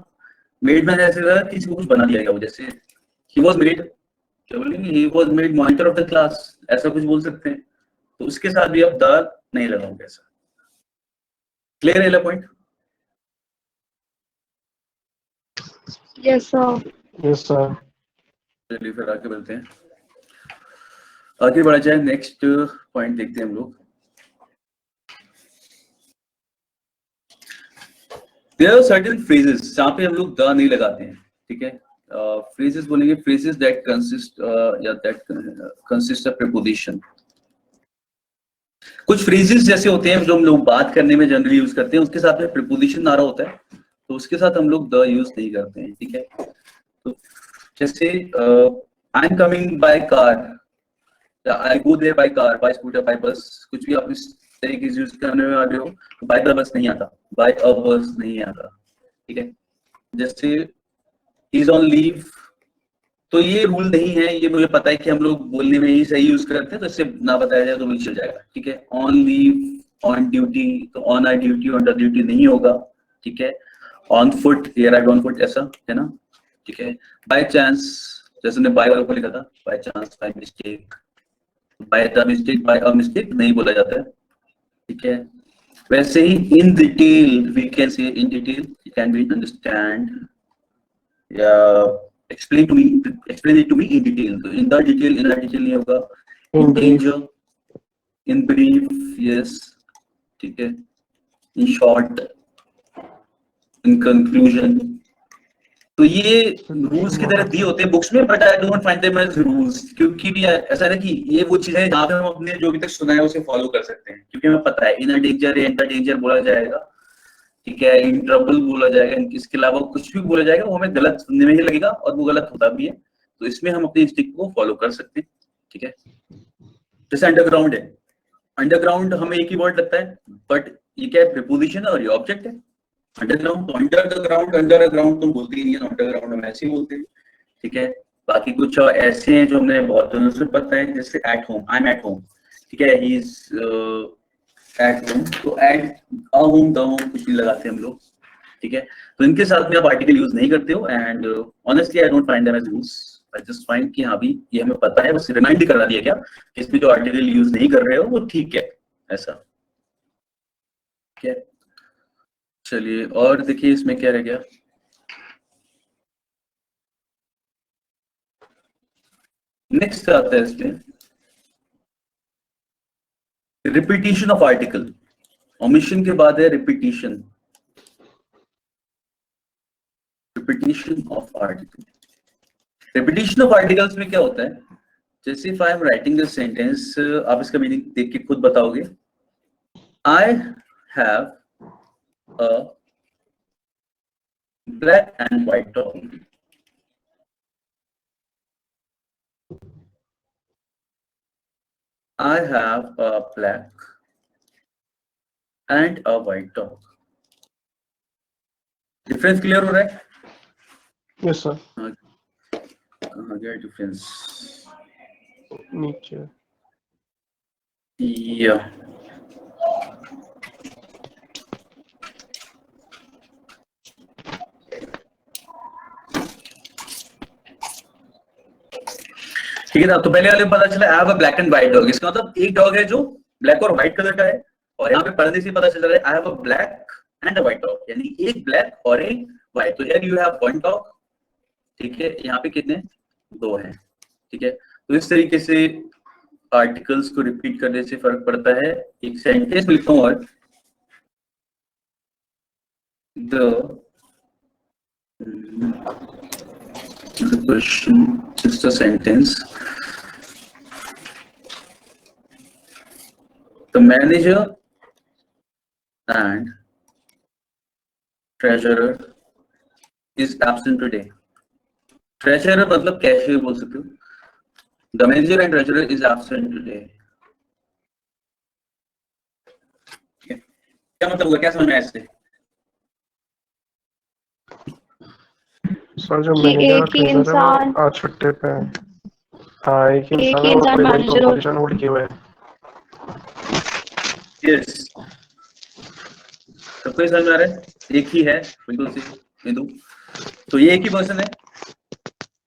मेड मैंने ऐसे लगा किसी को कुछ बना दिया गया, जैसे ही वाज मेड, क्या बोलेंगे, he was made monitor of the class, ऐसा कुछ बोल सकते हैं, तो उसके साथ भी आप द नहीं लगाओगे, ऐसा क्लियर है point? Yes sir. Yes sir. चलिए फिर आगे बढ़ते हैं, आगे बढ़ा जाए, नेक्स्ट पॉइंट देखते हैं हम लोग। There are certain phrases जहाँ पे हम लोग द नहीं लगाते हैं, ठीक है। phrases बोलेंगे, phrases that consist या that consist of preposition। कुछ phrases जैसे होते हैं जो हम लोग बात करने में जनरली यूज करते हैं, उसके साथ में preposition आ रहा होता है, तो उसके साथ हम लोग द यूज नहीं करते हैं, ठीक है। तो जैसे I am coming by car, I go there by car, by scooter, by bus, कुछ भी आप इस तरीके से यूज करने में आ रहे हो, बाय द बस नहीं आता, बाय अ बस नहीं आता, ठीक है। जैसे इज ऑन लीव, तो ये रूल नहीं है, ये मुझे पता है कि हम लोग बोलने में ही सही यूज करते हैं, तो इससे ना बताया जाए तो भी चल जाएगा, ठीक है। ऑन लीव, ऑन ड्यूटी, तो on our duty, on the duty नहीं होगा, ठीक है। On foot, here I on foot, ऐसा है ना, ठीक है। बाय चांस, जैसे मैंने बाय वाला को लिखा था, by chance, by mistake, by the mistake, by a mistake नहीं बोला जाता है, ठीक है। वैसे ही in detail, we can say in detail, can we understand या explain it to me in detail, तो in the detail, in the detail नहीं होगा, in danger, in brief, yes, ठीक है, in short, in conclusion। तो ये rules की तरह दिए होते हैं बुक्स में, but I don't find them as rules, क्योंकि भी ऐसा है कि ये वो चीजें जहाँ पे हम अपने जो भी तक सुना है उसे फॉलो कर सकते हैं, क्योंकि हमें पता है in a danger, in the danger बोला जाएगा, ठीक है, इन ट्रबल बोला जाएगा, इसके अलावा कुछ भी बोला जाएगा वो हमें गलत सुनने में ही लगेगा और वो गलत होता भी है, तो इसमें हम अपने इंस्टिंक्ट को फॉलो कर सकते हैं, ठीक है। जैसे अंडरग्राउंड है, अंडरग्राउंड हमें एक ही वर्ड लगता है, बट ये क्या है, प्रीपोजिशन और ये ऑब्जेक्ट है। अंडरग्राउंड, तो under the ground, under ground तुम बोलते ही नहीं है, अंडरग्राउंड हम ऐसे ही बोलते हैं, ठीक है। बाकी कुछ ऐसे हैं जो हमने बहुत दिनों से पता है, जैसे at home, I am at home, ठीक है, ही इज एट होम, तो at a home, the home कुछ भी लगाते हैं हम लोग, ठीक है। तो इनके साथ में आप आर्टिकल यूज नहीं करते हो, and honestly I don't find them as rules, I just find कि हाँ भी ये हमें पता है, बस रिमाइंड करा दिया क्या कि इसमें जो आर्टिकल यूज नहीं कर रहे हो वो ठीक है, ऐसा, ठीक है। चलिए और देखिए इसमें क्या रह गया, नेक्स्ट आता है इसमें रिपीटिशन ऑफ आर्टिकल। ओमिशन के बाद है repetition, repetition of article. Repetition of articles में क्या होता है, जैसे if I am writing this sentence, आप इसका मीनिंग देख के खुद बताओगे, I have a black and white dog, I have a black and a white dog। Difference clear हो रहा है? Yes sir. कहाँ गया डिफरेंस? नीचे। या ठीक है ना, तो पहले वाले में पता चला I have a black and white dog, इसका मतलब एक डॉग है जो ब्लैक और व्हाइट कलर का है, और यहाँ पे पढ़ने से पता चल रहा है I have a black and a white dog, यानी एक ब्लैक और एक व्हाइट, तो here you have one dog, ठीक है, यहाँ पे कितने, दो हैं, ठीक है। तो इस तरीके से आर्टिकल्स को रिपीट करने से फर्क पड़ता है। एक सेंटेंस में लिखता हूँ, और the question is the sentence, the manager and treasurer is absent today। treasurer मतलब कैशियर बोल सकते हो, the manager and treasurer is absent today, क्या मतलब हुआ, क्या समझ में आया इससे? सर जो मैनेजर और ट्रेजरर है आज छुट्टे पे हैं। हाँ, एक इंसान मैनेजर और पोजीशन होल्ड किए हुए हैं। यस, सबको समझ में आ रहा है, एक ही है बिल्कुल सही, तो ये एक ही पर्सन है,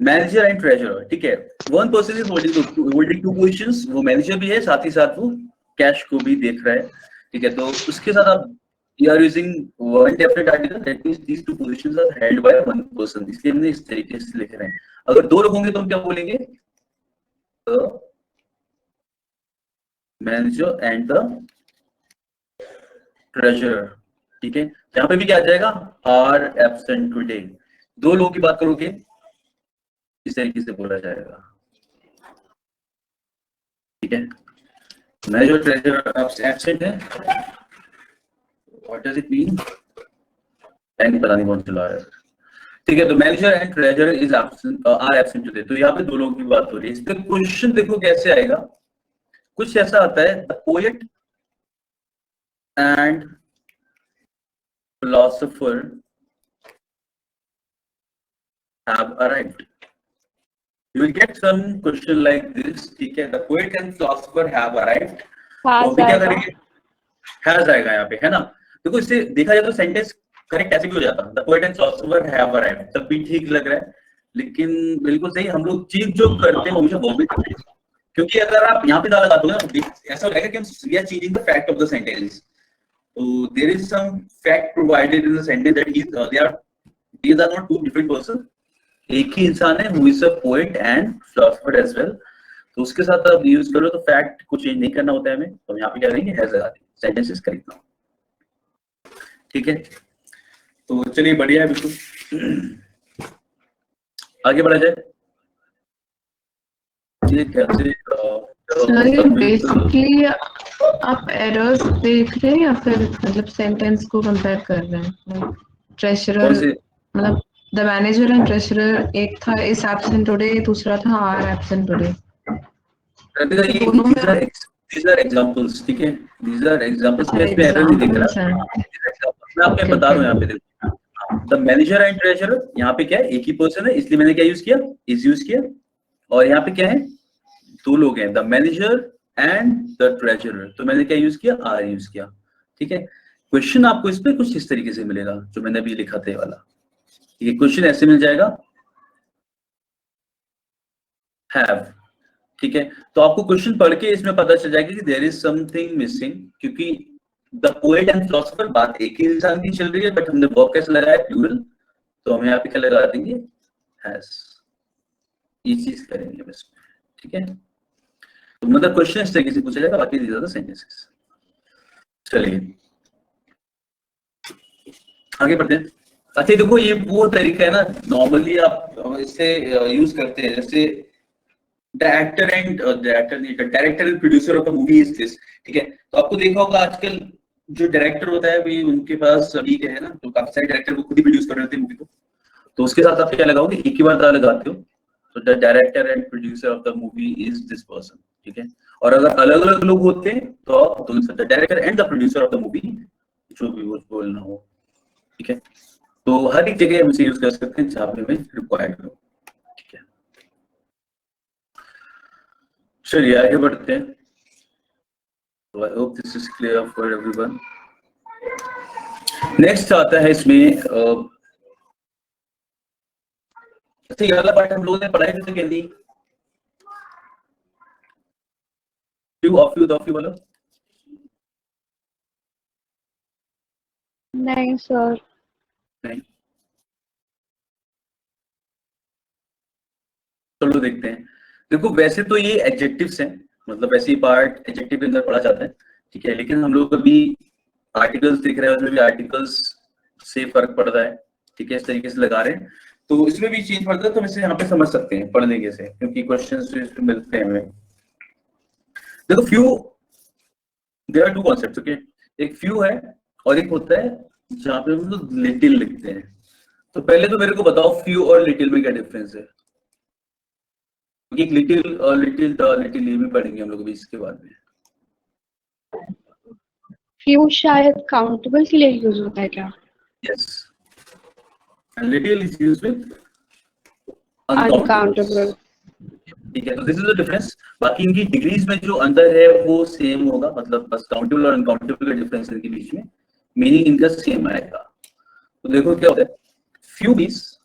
मैनेजर एंड ट्रेजरर, ठीक है। One person is holding two positions, वो मैनेजर भी है, साथ ही साथ वो कैश को भी देख रहा है, ठीक है। तो उसके साथ आप you are using one definite article, that means these two positions are held by one person, इसलिए हमने इस तरीके से लिख रहे हैं। अगर दो लोग होंगे तो हम क्या बोलेंगे, the manager and the treasurer, ठीक है। यहाँ पे भी क्या आ जाएगा, are absent today, दो लोगों की बात करोगे इस तरीके से बोला जाएगा, ठीक है। मैनेजर ट्रेजरर absent है, what does it mean, bank पता नहीं कौन चला रहा है, ठीक है। तो manager and treasurer is absent, are absent today. तो यहाँ पे दो लोगों की बात हो रही है। इस पे क्वेश्चन देखो कैसे आएगा, कुछ ऐसा आता है, the poet and philosopher have arrived. You will get some question like this, ठीक है। The poet and philosopher have arrived. तो अभी क्या करेंगे, has आएगा यहाँ पे, है ना। देखो इससे देखा जाए तो सेंटेंस करेक्ट ऐसे भी हो जाता, the poet and philosopher have arrived, तब भी ठीक लग रहा है। लेकिन बिल्कुल सही, हम लोग चीज जो करते हैं हमेशा वो भी करते हैं, क्योंकि अगर आप यहाँ पे ज्यादा बात होगा ऐसा लगेगा कि we are changing the fact of the sentence. So there is some fact provided in the sentence that these are not two different persons. एक ही इंसान है, who is a poet and philosopher as well. तो उसके साथ आप use करो तो fact को चेंज नहीं करना होता है हमें, तो यहाँ पे क्या करेंगे, हैज लगा देंगे, सेंटेंस इज करेक्ट नाउ, ठीक है। तो चलिए बढ़िया है, बिल्कुल आगे बढ़ा जाए। ये कैसे बेसिकली आप एरर्स देख रहे हैं या फिर मतलब सेंटेंस को कंपेयर कर रहे हैं? ट्रेजरर मतलब द मैनेजर एंड ट्रेजरर, एक था इज एब्सेंट टुडे, दूसरा था are absent today. These are examples, ठीक है, these are examples। मैं इसमें एरर नहीं दिख रहा, मैं आपको बता रहा हूँ। यहाँ पे देखो, द मैनेजर एंड ट्रेजरर, यहाँ पे क्या है, एक ही पर्सन है, इसलिए मैंने क्या यूज किया, इज यूज किया। और यहाँ पे क्या है, दो लोग हैं, the manager and the treasurer, तो मैंने क्या यूज किया, आर यूज किया, ठीक है। क्वेश्चन आपको इस पे कुछ इस तरीके से मिलेगा जो मैंने अभी लिखा था वाला, ये क्वेश्चन ऐसे मिल जाएगा, हैव, ठीक है। तो आपको क्वेश्चन पढ़ के इसमें पता चल जाएगा कि देयर इज समथिंग मिसिंग, क्योंकि द पोएट एंड फिलोसोफर बात एक ही इंसान की चल रही है, बट हमने वर्ब कैसे लगाया, प्लूरल, तो हम यहाँ पे क्या लगा देंगे, हैज। ये चीज करेंगे बस, ठीक है। तो मतलब क्वेश्चन इस तरीके से पूछा जाएगा, बाकी दीज आर द सेंटेंसेस। चलिए आगे बढ़ते हैं। अच्छा देखो, ये वो तरीका है ना, नॉर्मली आप इससे यूज करते हैं, जैसे director and producer of the movie is this, ठीक है। तो आपको देखा होगा आजकल जो डायरेक्टर होता है भी, उनके पास सभी है ना, तो काफी सारे डायरेक्टर वो खुद ही प्रोड्यूस कर रहे थे मूवी को, तो उसके साथ आप क्या लगाओगे, एक ही बार लगाते हो, तो the director and producer of the movie is this person, ठीक है। और अगर अलग अलग लोग होते हैं तो आप दोनों साथ, the director and the producer of the movie, जो भी वो बोलना हो, ठीक है। तो हर एक जगह हम इसे यूज कर सकते हैं जहां पे हमें रिक्वायर्ड हो, ठीक है। चलिए आगे बढ़ते हैं। So I hope this is clear for everyone. Next आता है इसमें अच्छा, ये वाला पार्ट हम लोगों ने पढ़ा है जैसे कहती ऑफ यू वाला, नहीं सर, नहीं। चलो देखते हैं। देखो वैसे तो ये एडजेक्टिव्स हैं, मतलब वैसे ही पार्ट एडजेक्टिव के अंदर पढ़ा जाता है, ठीक है। लेकिन हम लोग अभी आर्टिकल्स देख रहे हैं, उसमें भी आर्टिकल्स से फर्क पड़ रहा है, ठीक है, इस तरीके से लगा रहे हैं, तो इसमें भी चेंज पड़ता है। तो हम इसे यहाँ पे समझ सकते हैं पढ़ने के से, क्योंकि क्वेश्चन मिलते हैं हमें। देखो few, there are two concepts, okay. एक फ्यू है और एक होता है जहाँ पे हम लोग लिटिल लिखते हैं। तो पहले तो मेरे को बताओ फ्यू और लिटिल में क्या डिफरेंस है, एक लिटिल और लिटिल ये भी पढ़ेंगे हम लोग अभी इसके बाद में। फ्यू शायद काउंटेबल के लिए यूज होता है क्या? Yes, and little is used with uncountable, ठीक है। तो दिस इज द डिफरेंस। बाकी इनकी डिग्रीज में जो अंतर है वो सेम होगा, मतलब बस काउंटेबल और अनकाउंटेबल का डिफरेंस इनके बीच में, मीनिंग इनका सेम आएगा। तो देखो क्या होता है, few means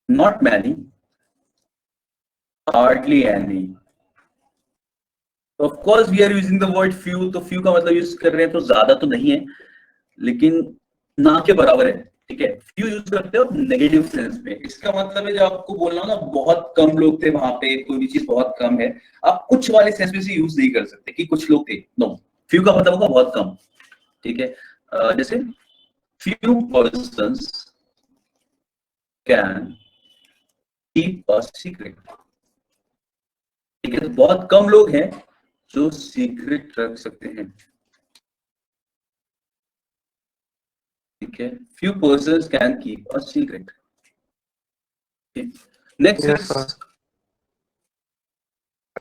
not many, hardly any. Of course we are using the word few, तो few का मतलब यूज कर रहे हैं तो ज्यादा तो नहीं है, लेकिन ना के बराबर है, ठीक है। few यूज करते हो नेगेटिव सेंस में, इसका मतलब है जो आपको बोलना हो ना, बहुत कम लोग थे वहां पे, कोई भी चीज बहुत कम है, आप कुछ वाले सेंस में से यूज नहीं कर सकते कि कुछ लोग थे, नो। few का मतलब होगा बहुत कम, ठीक है। जैसे few persons can keep a secret, ठीक है। तो बहुत कम लोग हैं जो सीक्रेट रख सकते हैं, ठीक है, few persons can keep a secret. Okay. Next Yes, is sir.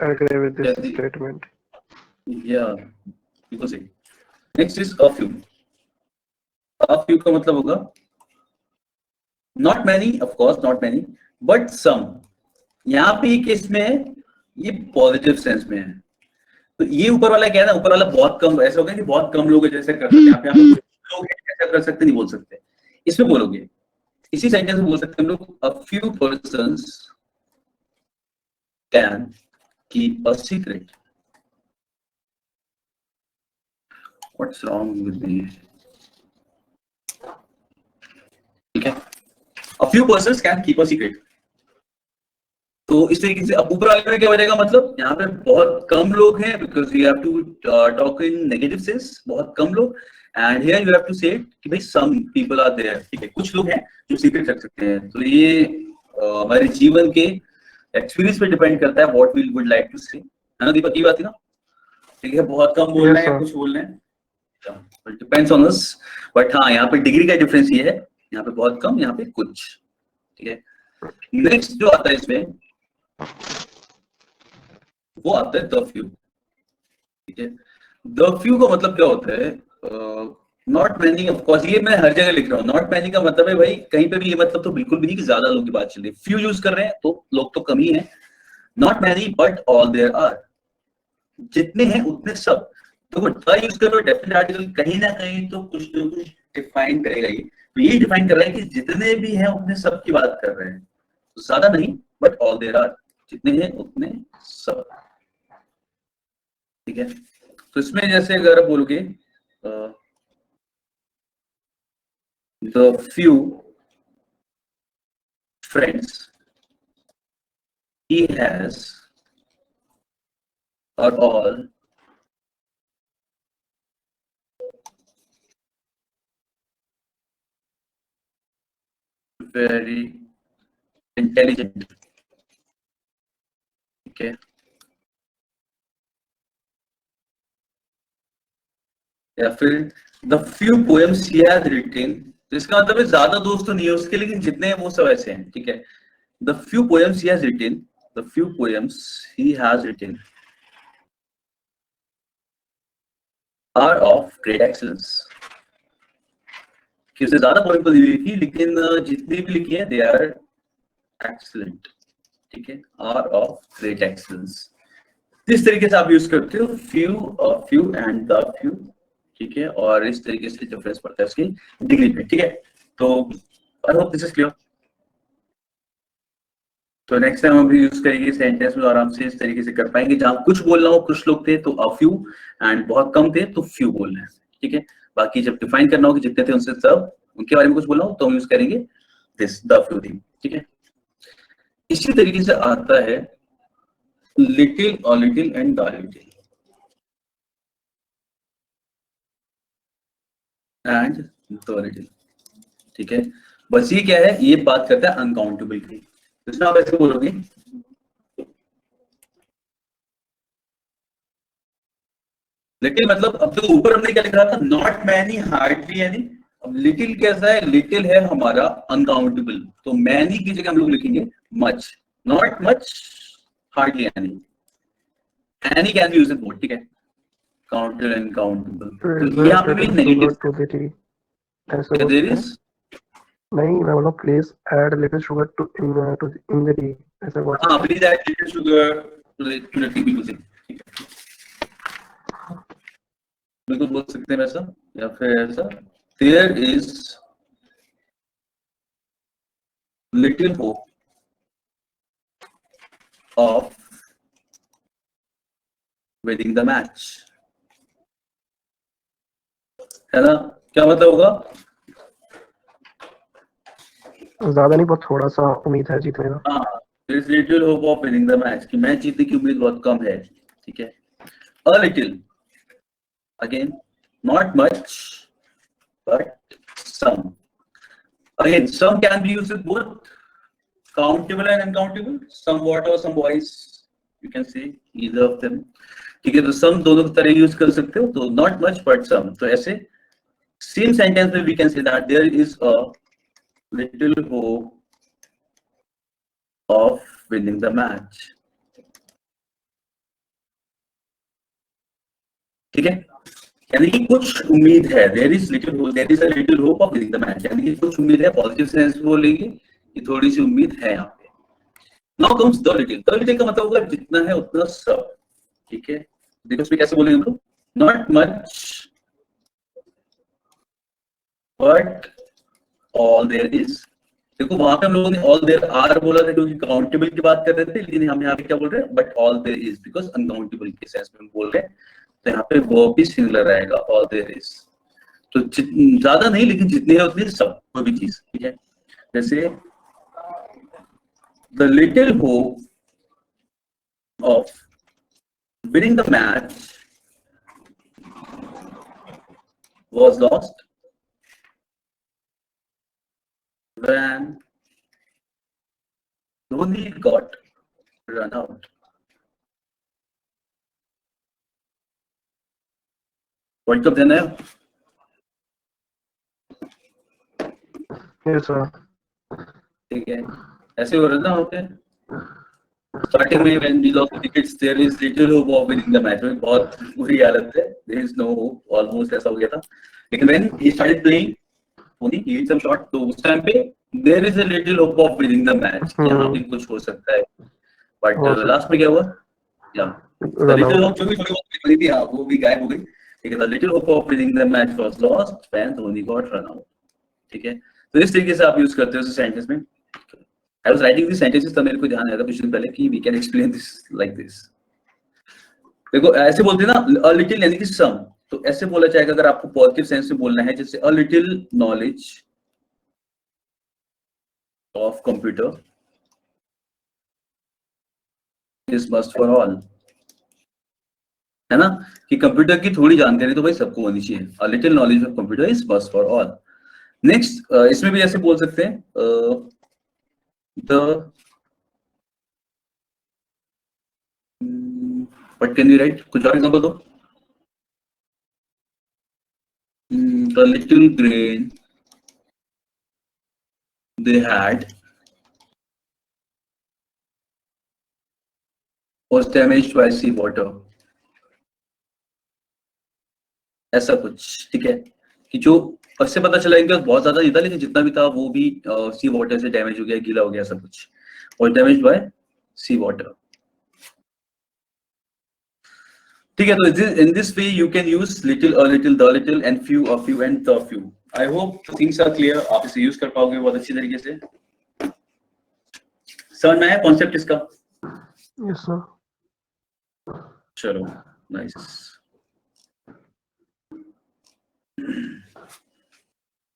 I agree with this statement. Yeah, बिल्कुल सही. Next is a few. A few का मतलब होगा not many, of course not many, but some. यहाँ पे ये case में है, ये पॉजिटिव सेंस में है. तो ये ऊपर वाला क्या है ना, ऊपर वाला बहुत कम, ऐसा होगा कि बहुत कम लोग जैसे कर सकते हैं. यहाँ पे कुछ लोग हैं ऐसा कर सकते नहीं बोल सकते. इसमें बोलोगे, इसी सेंटेंस में बोल सकते हैं हम लोग, a few persons can keep a secret. What's wrong with me? ठीक है, a few persons can keep a secret. तो इस तरीके से अब ऊपर वाले में क्या हो जाएगा, मतलब यहाँ पे बहुत कम लोग हैं, because you have to talk in negative sense, बहुत कम लोग. And here you have to say कि भाई सम पीपल आर देयर. ठीक है, कुछ लोग हैं जो सीक्रेट रख सकते हैं. तो ये हमारे जीवन के एक्सपीरियंस पे डिपेंड करता है, what we would like to say, है ना दीपक, की बात है ना. ठीक है, बहुत कम बोल रहे हैं, कुछ बोल रहे हैं, डिपेंड्स ऑन अस. बट हाँ, यहाँ पे डिग्री का डिफरेंस ये है, यहाँ पे बहुत कम, यहाँ पे कुछ. ठीक है, नेक्स्ट जो आता है इसमें वो आता है द फ्यू. ठीक है, द फ्यू का मतलब क्या होता है, नॉट मैनी. ऑफ कोर्स ये मैं हर जगह लिख रहा हूँ. नॉट मैनी का मतलब है भाई कहीं पे भी ये मतलब तो बिल्कुल भी नहीं कि ज्यादा लोगों की बात चल रही है. फ्यू यूज कर रहे हैं तो लोग तो कम ही हैं. Not many but all there are, जितने हैं उतने सब. तो द यूज कर रहे हो, डेफिनेट आर्टिकल कहीं ना कहीं तो कुछ ना कुछ डिफाइन करेगा ये. तो ये डिफाइन कर रहा है कि जितने भी हैं उतने सब की बात कर रहे हैं. तो ज्यादा नहीं, बट ऑल देयर आर, जितने हैं उतने सब. ठीक है, तो इसमें जैसे अगर आप बोलोगे the few friends he has are all very intelligent. Okay, या फिर the few poems he has written. तो इसका मतलब है ज्यादा दोस्त तो नहीं है उसके, लेकिन जितने हैं वो सब ऐसे हैं. ठीक है, the few poems he has written, the few poems he has written are of great excellence. कि उससे ज्यादा पोएम तो दी हुई थी, लेकिन जितनी भी लिखी है दे आर एक्सीलेंट. ठीक है, आर ऑफ ग्रेट एक्सीलेंस. इस तरीके से आप यूज करते हो फ्यू एंड द फ्यू. ठीक है, और इस तरीके से डिफरेंस पड़ता है उसकी डिग्री पे. ठीक है, तो I hope this is clear. तो नेक्स्ट टाइम हम भी यूज करेंगे सेंटेंस में आराम से इस तरीके से कर पाएंगे. जहां कुछ बोलना हो, कुछ लोग थे तो अ फ्यू, एंड बहुत कम थे तो फ्यू बोलना है. ठीक है, बाकी जब डिफाइन करना हो कि जितने थे उनसे सब, उनके बारे में कुछ बोलना हो तो हम यूज करेंगे दिस द फ्यू थिंग. ठीक है, इसी तरीके से आता है लिटिल और little and the little and the little. ठीक है, बस ये क्या है, ये बात करता है अनकाउंटेबल की. इसमें आप ऐसे बोलोगे लिटिल, मतलब अब तो ऊपर हमने क्या लिख रहा था, नॉट मैनी हार्डली एनी. अब लिटिल कैसा है, लिटिल है हमारा अनकाउंटेबल, तो मैनी की जगह हम लोग लिखेंगे much. Not much, hardly any. Any can be used in both. ठीक है, काउंटेबल एंड काउंटेबल. तो यहाँ पे भी नेगेटिव देयर इज नहीं, मैं बोला please add little sugar to in the tea, ऐसा बोल. हां, please add little sugar to the tea. बिल्कुल बोल सकते हैं वैसा, या फिर ऐसा, there is little hope of winning the match. है ना, क्या मतलब होगा, ज्यादा नहीं, बहुत थोड़ा सा उम्मीद है जीतने का. हाँ, there is little hope of winning the match, कि मैच जीतने की उम्मीद बहुत कम है. ठीक है, a little, again not much but some. Again, some can be used with both countable and uncountable, somewhat or some boys, you can say either of them. ठीक है, तो some दोनों तरह यूज कर सकते हो. तो not much but some, तो ऐसे सेम सेंटेंस में we can say that there is a little hope of winning the match. ठीक है, यानी कि कुछ उम्मीद है, there is a little hope of winning the match, यानी कि कुछ उम्मीद है, पॉजिटिव सेंस में बोलेंगे कि थोड़ी सी उम्मीद है यहाँ पे। नाउ कम्स द लिटिल का मतलब होगा जितना है उतना सब। ठीक है, देखो इसमें कैसे बोलेंगे हम लोग, not much but all there is. देखो वहां पे हम लोगों ने ऑल देयर आर बोला था क्योंकि काउंटेबल की बात कर रहे थे, लेकिन हम यहाँ पे क्या बोल रहे हैं, but all there is, because uncountable के सेंस में हम बोल रहे हैं, तो यहाँ पे वर्ब भी सिंगुलर आएगा, ऑल देयर इज। तो ज्यादा नहीं, लेकिन जितने हैं उतने सब, कोई भी चीज। ठीक है, जैसे the little hope of winning the match was lost when Dhoni got run out. World cup देना है? Yes, sir. ठीक है, ऐसे हो रहा है ना, ओके। स्टार्टिंग में when we lost the tickets there is little hope of winning the match, बहुत बुरी हालत है, there is no hope, almost ऐसा हो गया था। लेकिन when he started playing, Dhoni he hit some shot, तो उस टाइम पे there is a little hope of winning the match, यहाँ पे कुछ हो सकता है। बट लास्ट में क्या हुआ, या the little hope जो भी थोड़ी बहुत बनी थी, हाँ वो भी गायब हो गई। ठीक है, the little hope of winning the match was lost when Dhoni got run out। ठीक है, तो इस तरीके से आप यूज करते हो इस सेंटेंस में। I was writing these sentences, तब मेरे को ध्यान आया था कुछ दिन पहले कि we can explain this like this। देखो ऐसे बोलते हैं ना, a little यानी कि some, तो ऐसे बोला जाएगा अगर आपको पॉजिटिव सेंस में बोलना है, जैसे a little knowledge of computer is must for all, है ना, कि कंप्यूटर की थोड़ी जानकारी तो भाई सबको होनी चाहिए। a little knowledge of computer is must for all। Next इसमें भी ऐसे बोल सकते हैं, what can we write, कुछ और एग्जांपल दो। the little grain they had was damaged by sea water, ऐसा कुछ। ठीक है, कि जो उससे पता चला इनका बहुत ज्यादा नहीं था, लेकिन जितना भी था वो भी सी वाटर से डैमेज हो गया, गीला हो गया, सब कुछ, और डैमेज बाय सी वाटर। ठीक है, तो in this way you can use little, a little, the little, and few, a few, and the few. I hope things are clear, आप इसे यूज कर पाओगे बहुत अच्छी तरीके से। समझ में आया कॉन्सेप्ट इसका? Yes, sir. चलो, नाइस।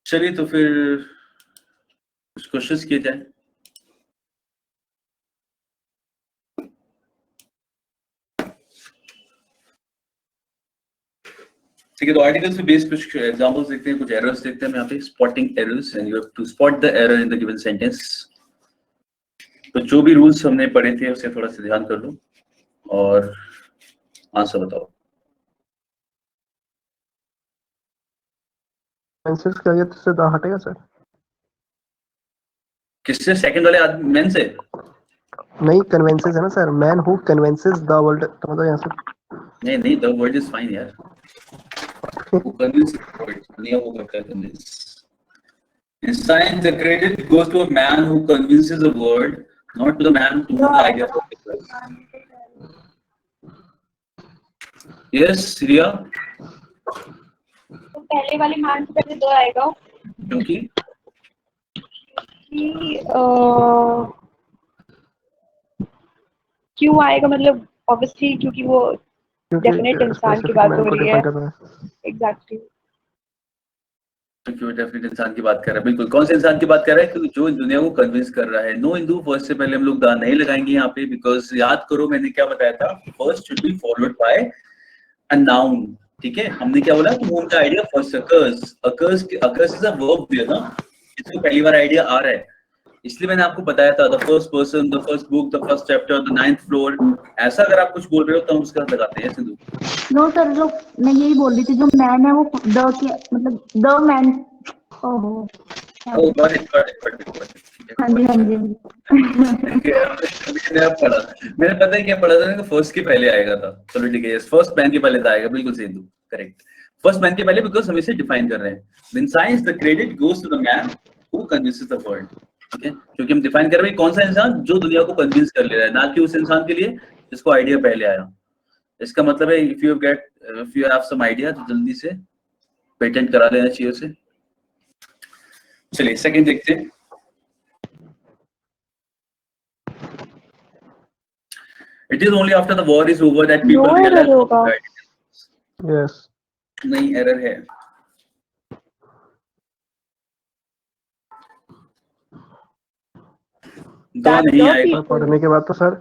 चलिए तो फिर कुछ क्वेश्चंस किए जाए। ठीक है, तो आर्टिकल्स पे बेस्ड कुछ एग्जांपल्स देखते हैं, कुछ एरर्स देखते हैं। यहाँ पे spotting errors, and you have to spot the error in the given sentence. तो जो भी रूल्स हमने पढ़े थे उसे थोड़ा सा ध्यान कर लो और आंसर बताओ। Convinces का ये से दा हटेगा सर? किससे? सेकंड वाले आदमी मैन से? नहीं, कन्वेंसेस है ना sir, man who convinces the world, तो मतलब यहाँ से नहीं, द वर्ड इज फाइन यार। वो कन्विंस नहीं हो सकता है convince. In science, the credit goes to a man who convinces the world, not to the man who the idea. Yes, Riya. तो पहले वाले मान से पहले दो आएगा, क्योंकि क्यों आएगा, मतलब ऑब्वियसली क्योंकि वो डेफिनेट इंसान की बात हो रही है। एग्जैक्टली, क्योंकि वो डेफिनेट इंसान की बात कर रहा है। बिल्कुल, कौन से इंसान की बात कर रहा है? क्योंकि जो दुनिया को कन्विंस कर रहा है। नो इंदू, फर्स्ट से पहले हम लोग दा नहीं लगाएंगे यहाँ पे, बिकॉज याद करो मैंने क्या बताया था, first should be followed by a noun. ठीक है, हमने क्या बोला, तो उनका idea first occurs is a verb दिया ना, इसको पहली बार आइडिया आ रहा है, इसलिए मैंने आपको बताया था the first person, the first book, the first chapter, the 9th floor, ऐसा अगर आप कुछ बोल रहे हो तो हम उसका लगाते हैं सिंधु। नो सर, जो मैं यही बोल रही थी, जो मैन है वो द के मतलब द मैन। ओहो, ओ गॉट इट। हाँ जी हाँ जी। मैंने पता है क्या पढ़ा था ना, फर्स्ट के पहले आएगा था। चलो ठीक है, फर्स्ट मैन के पहले था आएगा, बिल्कुल सही सिंधु, करेक्ट। फर्स्ट मैन के पहले, बिकॉज हम इसे डिफाइन कर रहे हैं। In science the credit goes to the man who convinces the world. ठीक है, क्योंकि हम डिफाइन कर रहे हैं कौन सा इंसान जो दुनिया को कन्विंस कर ले रहा है, ना कि उस इंसान के लिए जिसको आइडिया पहले आया। इसका मतलब है if you have some idea तो जल्दी से पेटेंट करा लेना चाहिए उसे। चलिए सेकंड देखते हैं। It is only after the war is over that people No error realize होगा। यस नहीं, एरर है। दो नहीं आएगा। पढ़ने के बाद तो सर,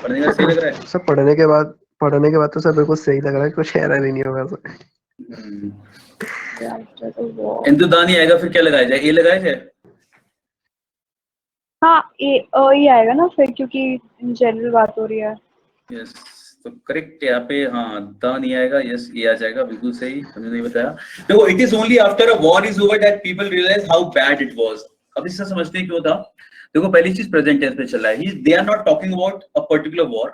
पढ़ने का सही लग रहा है सर पढ़ने के बाद तो सर बिल्कुल सही लग रहा है, कुछ एरर ही नहीं होगा सर। इंदुदा नहीं आएगा, फिर क्या लगाया जाए? ए लगाया जाए? हाँ, ये आएगा ना फिर, क्योंकि जनरल बात हो रही है। यस, तो करेक्ट यहाँ पे। हाँ, द नहीं आएगा, यस ये आ जाएगा, बिल्कुल सही, हमने नहीं बताया। देखो, it is only after a war is over that people realise how bad it was. अब इससे समझते हैं क्यों था। देखो, पहली चीज प्रेजेंट टेंस में चल रहा है, they are not talking about a particular war.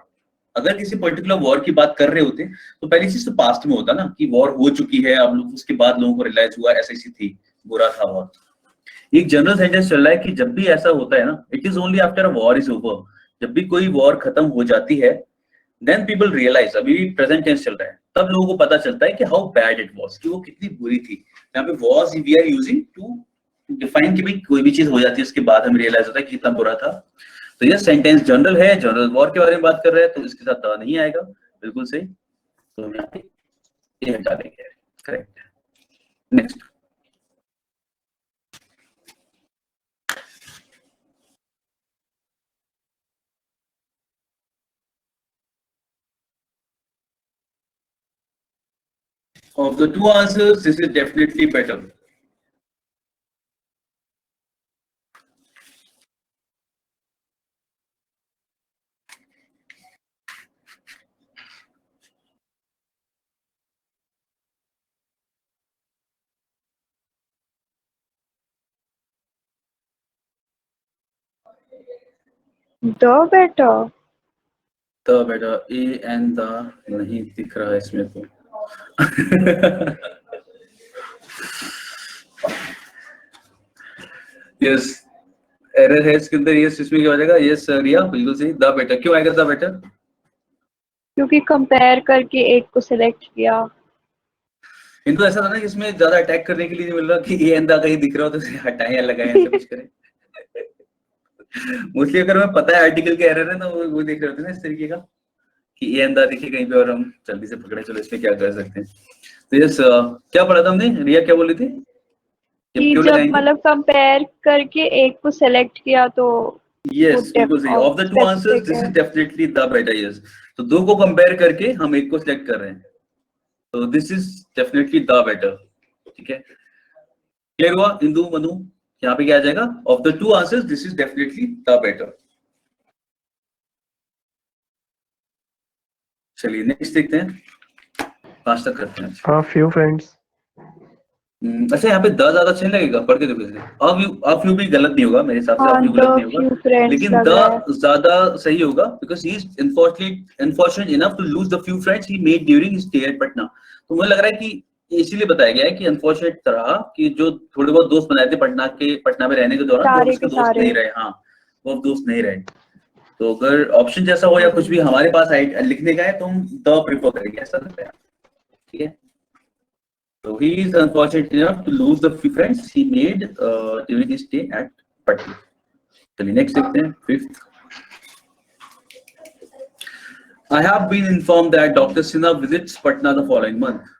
अगर किसी पर्टिकुलर वॉर की बात कर रहे होते तो पहली चीज तो पास्ट में होता ना, कि वॉर हो चुकी है, अब लोग उसके बाद लोगों को रियलाइज हुआ ऐसी सी थी, बुरा था वॉर। एक जनरल सेंटेंस चल रहा है कि जब भी ऐसा होता है ना, it is only after a war is over, जब भी कोई वॉर खत्म हो जाती है, देन पीपल रियलाइज, अभी प्रेजेंट टेंस चल रहा है, तब लोगों को पता चलता है कि हाउ बैड इट वाज, कि वो कितनी बुरी थी। यहाँ पे was we are using to define कि भाई कोई भी चीज हो जाती है उसके बाद हमें रियलाइज होता है कि कितना बुरा था। तो ये सेंटेंस जनरल है, जनरल वॉर के बारे में बात कर रहा है, तो इसके साथ द नहीं आएगा, बिल्कुल सही। तो यहाँ पे ये हटा देंगे, correct. Next, of the two answers, this is definitely better. The बेटा, द बेटा, ए एंड द नहीं दिख रहा है इसमें तो। यस, एरर है इसके अंदर। यस, इसमें क्या हो जाएगा? यस रिया, बिल्कुल सही, द बेटा। क्यों आएगा द बेटा? क्योंकि कंपेयर करके एक को सिलेक्ट किया। इनको ऐसा था ना कि इसमें ज्यादा अटैक करने के लिए नहीं मिल रहा कि ए एंड द कहीं दिख रहा हो तो इसे हटाएं या लगाएं, ऐसा कुछ करें। मोस्टली अगर हमें पता है आर्टिकल के एरर है तो वो देख रहे होते हैं ना इस तरीके का, कि ए एंड द दिखे कहीं पे और हम जल्दी से पकड़े, चलो इसमें क्या कर सकते हैं। तो यस, क्या पढ़ा था हमने? रिया क्या बोली थी? कि जब मतलब कंपेयर करके एक को सिलेक्ट किया तो यस, बिल्कुल सही। Of the two answers this is definitely the better. Yes, तो दो को कंपेयर करके हम एक को सिलेक्ट कर रहे हैं, तो this is definitely the better. ठीक है, क्लियर हुआ इंदु, मनु? यहाँ पे क्या आ जाएगा? Of the two answers this is definitely the better. चलिए नेक्स्ट देखते हैं, पांच तक करते हैं। हाँ, फ्यू फ्रेंड्स। अच्छा, यहाँ पे द ज्यादा अच्छा नहीं लगेगा? पढ़ के देखो इसे। अब फ्यू भी गलत नहीं होगा मेरे हिसाब से, अब फ्यू गलत नहीं होगा, लेकिन द ज्यादा सही होगा, because he is unfortunate enough to lose the few friends he made during his stay at Patna. तो मुझे लग रहा है कि इसीलिए बताया गया है कि अनफॉर्चुनेट तरह कि जो थोड़े बहुत दोस्त बनाए थे पटना में रहने के दौरान, वो उसके दोस्त नहीं रहे। हाँ, वो दोस्त नहीं रहे। तो अगर ऑप्शन जैसा हो या कुछ भी हमारे पास लिखने का है तो हम द प्रेफर करेंगे, ऐसा लगता है। ठीक है, so he is unfortunate enough to lose the few friends he made during his stay at Patna. चलिए नेक्स्ट देखते हैं, fifth. I have been informed that Dr. Sinha visits Patna the following month.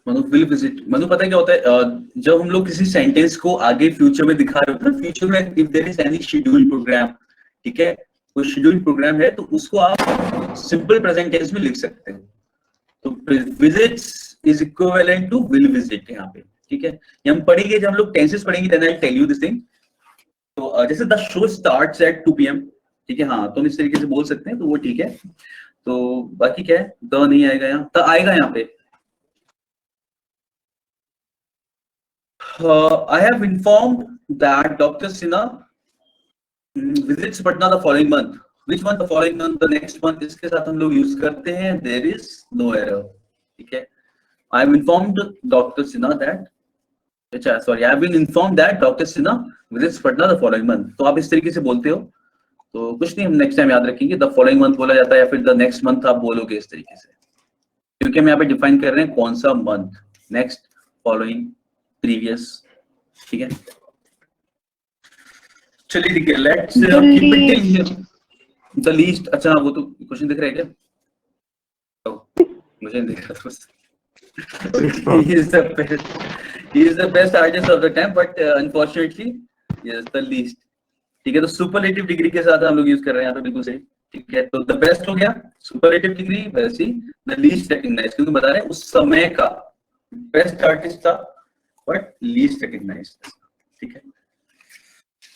Manu will visit. Manu पता है क्या होता है? जब हम लोग किसी सेंटेंस को आगे फ्यूचर में दिखा रहे होते हैं, फ्यूचर में if there is any schedule programme ठीक है, कोई शेड्यूल प्रोग्राम है तो उसको आप सिंपल प्रेजेंट टेंस में लिख सकते हो। तो visits is equivalent to will visit यहाँ पे, ठीक है। ये हम पढ़ेंगे जब हम लोग टेंसेस पढ़ेंगे, then I tell you this thing. तो जैसे the show starts at 2 PM, ठीक है, हाँ तो हम इस तरीके से बोल सकते हैं, तो वो ठीक है। तो बाकी क्या है, द नहीं आएगा यहाँ, द आएगा यहाँ पे। I have informed that Dr. Sinha visits Patna the following month. Which month? The following month, the next month, इसके साथ हम लोग यूज करते हैं there is no error, ठीक है। I have informed Dr. Sinha that, अच्छा sorry, I have been informed that Dr. Sinha visits Patna the following month। तो आप इस तरीके से बोलते हो, तो कुछ नहीं, हम नेक्स्ट टाइम याद रखेंगे द फॉलोइंग मंथ बोला जाता है या फिर द नेक्स्ट मंथ आप बोलोगे इस तरीके से, क्योंकि हम यहाँ पे डिफाइन कर रहे हैं कौन सा मंथ, नेक्स्ट, फॉलोइंग, प्रीवियस, ठीक है। चलिए ठीक है, let's keep it till here, the least. अच्छा वो तो क्वेश्चन दिख रहा है क्या? मुझे नहीं दिख रहा था। he is the best artist of the time, but unfortunately he is the least, ठीक है। तो सुपरलेटिव डिग्री के साथ हम लोग यूज कर रहे हैं यहाँ पे, बिल्कुल सही, ठीक है। तो द बेस्ट हो गया सुपरलेटिव डिग्री, वैसी द लीस्ट रिकग्नाइज्ड, क्योंकि बता रहे हैं उस समय का बेस्ट आर्टिस्ट था बट लीस्ट रिकग्नाइज्ड, ठीक है।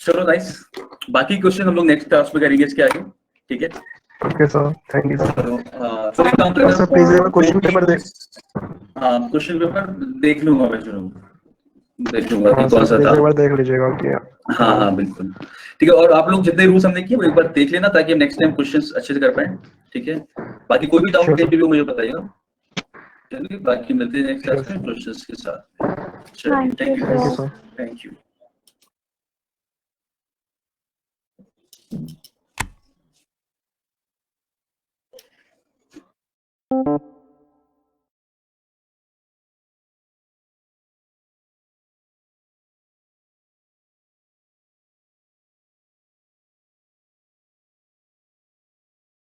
चलो नाइस, बाकी क्वेश्चन हम लोग नेक्स्ट क्लास में करेंगे इसके आगे, ठीक है। Okay sir, thank you sir. तो एक काम करना सर प्लीज एक क्वेश्चन पेपर देख, हाँ क्वेश्चन पेपर देख लूंगा मैं, देख लूंगा कि कौन सा था, एक बार देख लीजिएगा। ओके हाँ हाँ बिल्कुल, ठीक है। और आप लोग जितने रूल्स हमने किए वो एक बार देख लेना, ताकि हम नेक्स्ट टाइम क्वेश्चंस अच्छे से कर पाए, ठीक है। बाकी कोई भी डाउट कहीं पे भी मुझे बताइएगा, चलिए बाकी मिलते हैं नेक्स्ट क्लास में क्वेश्चंस के साथ। चलिए thank you sir. Thank you.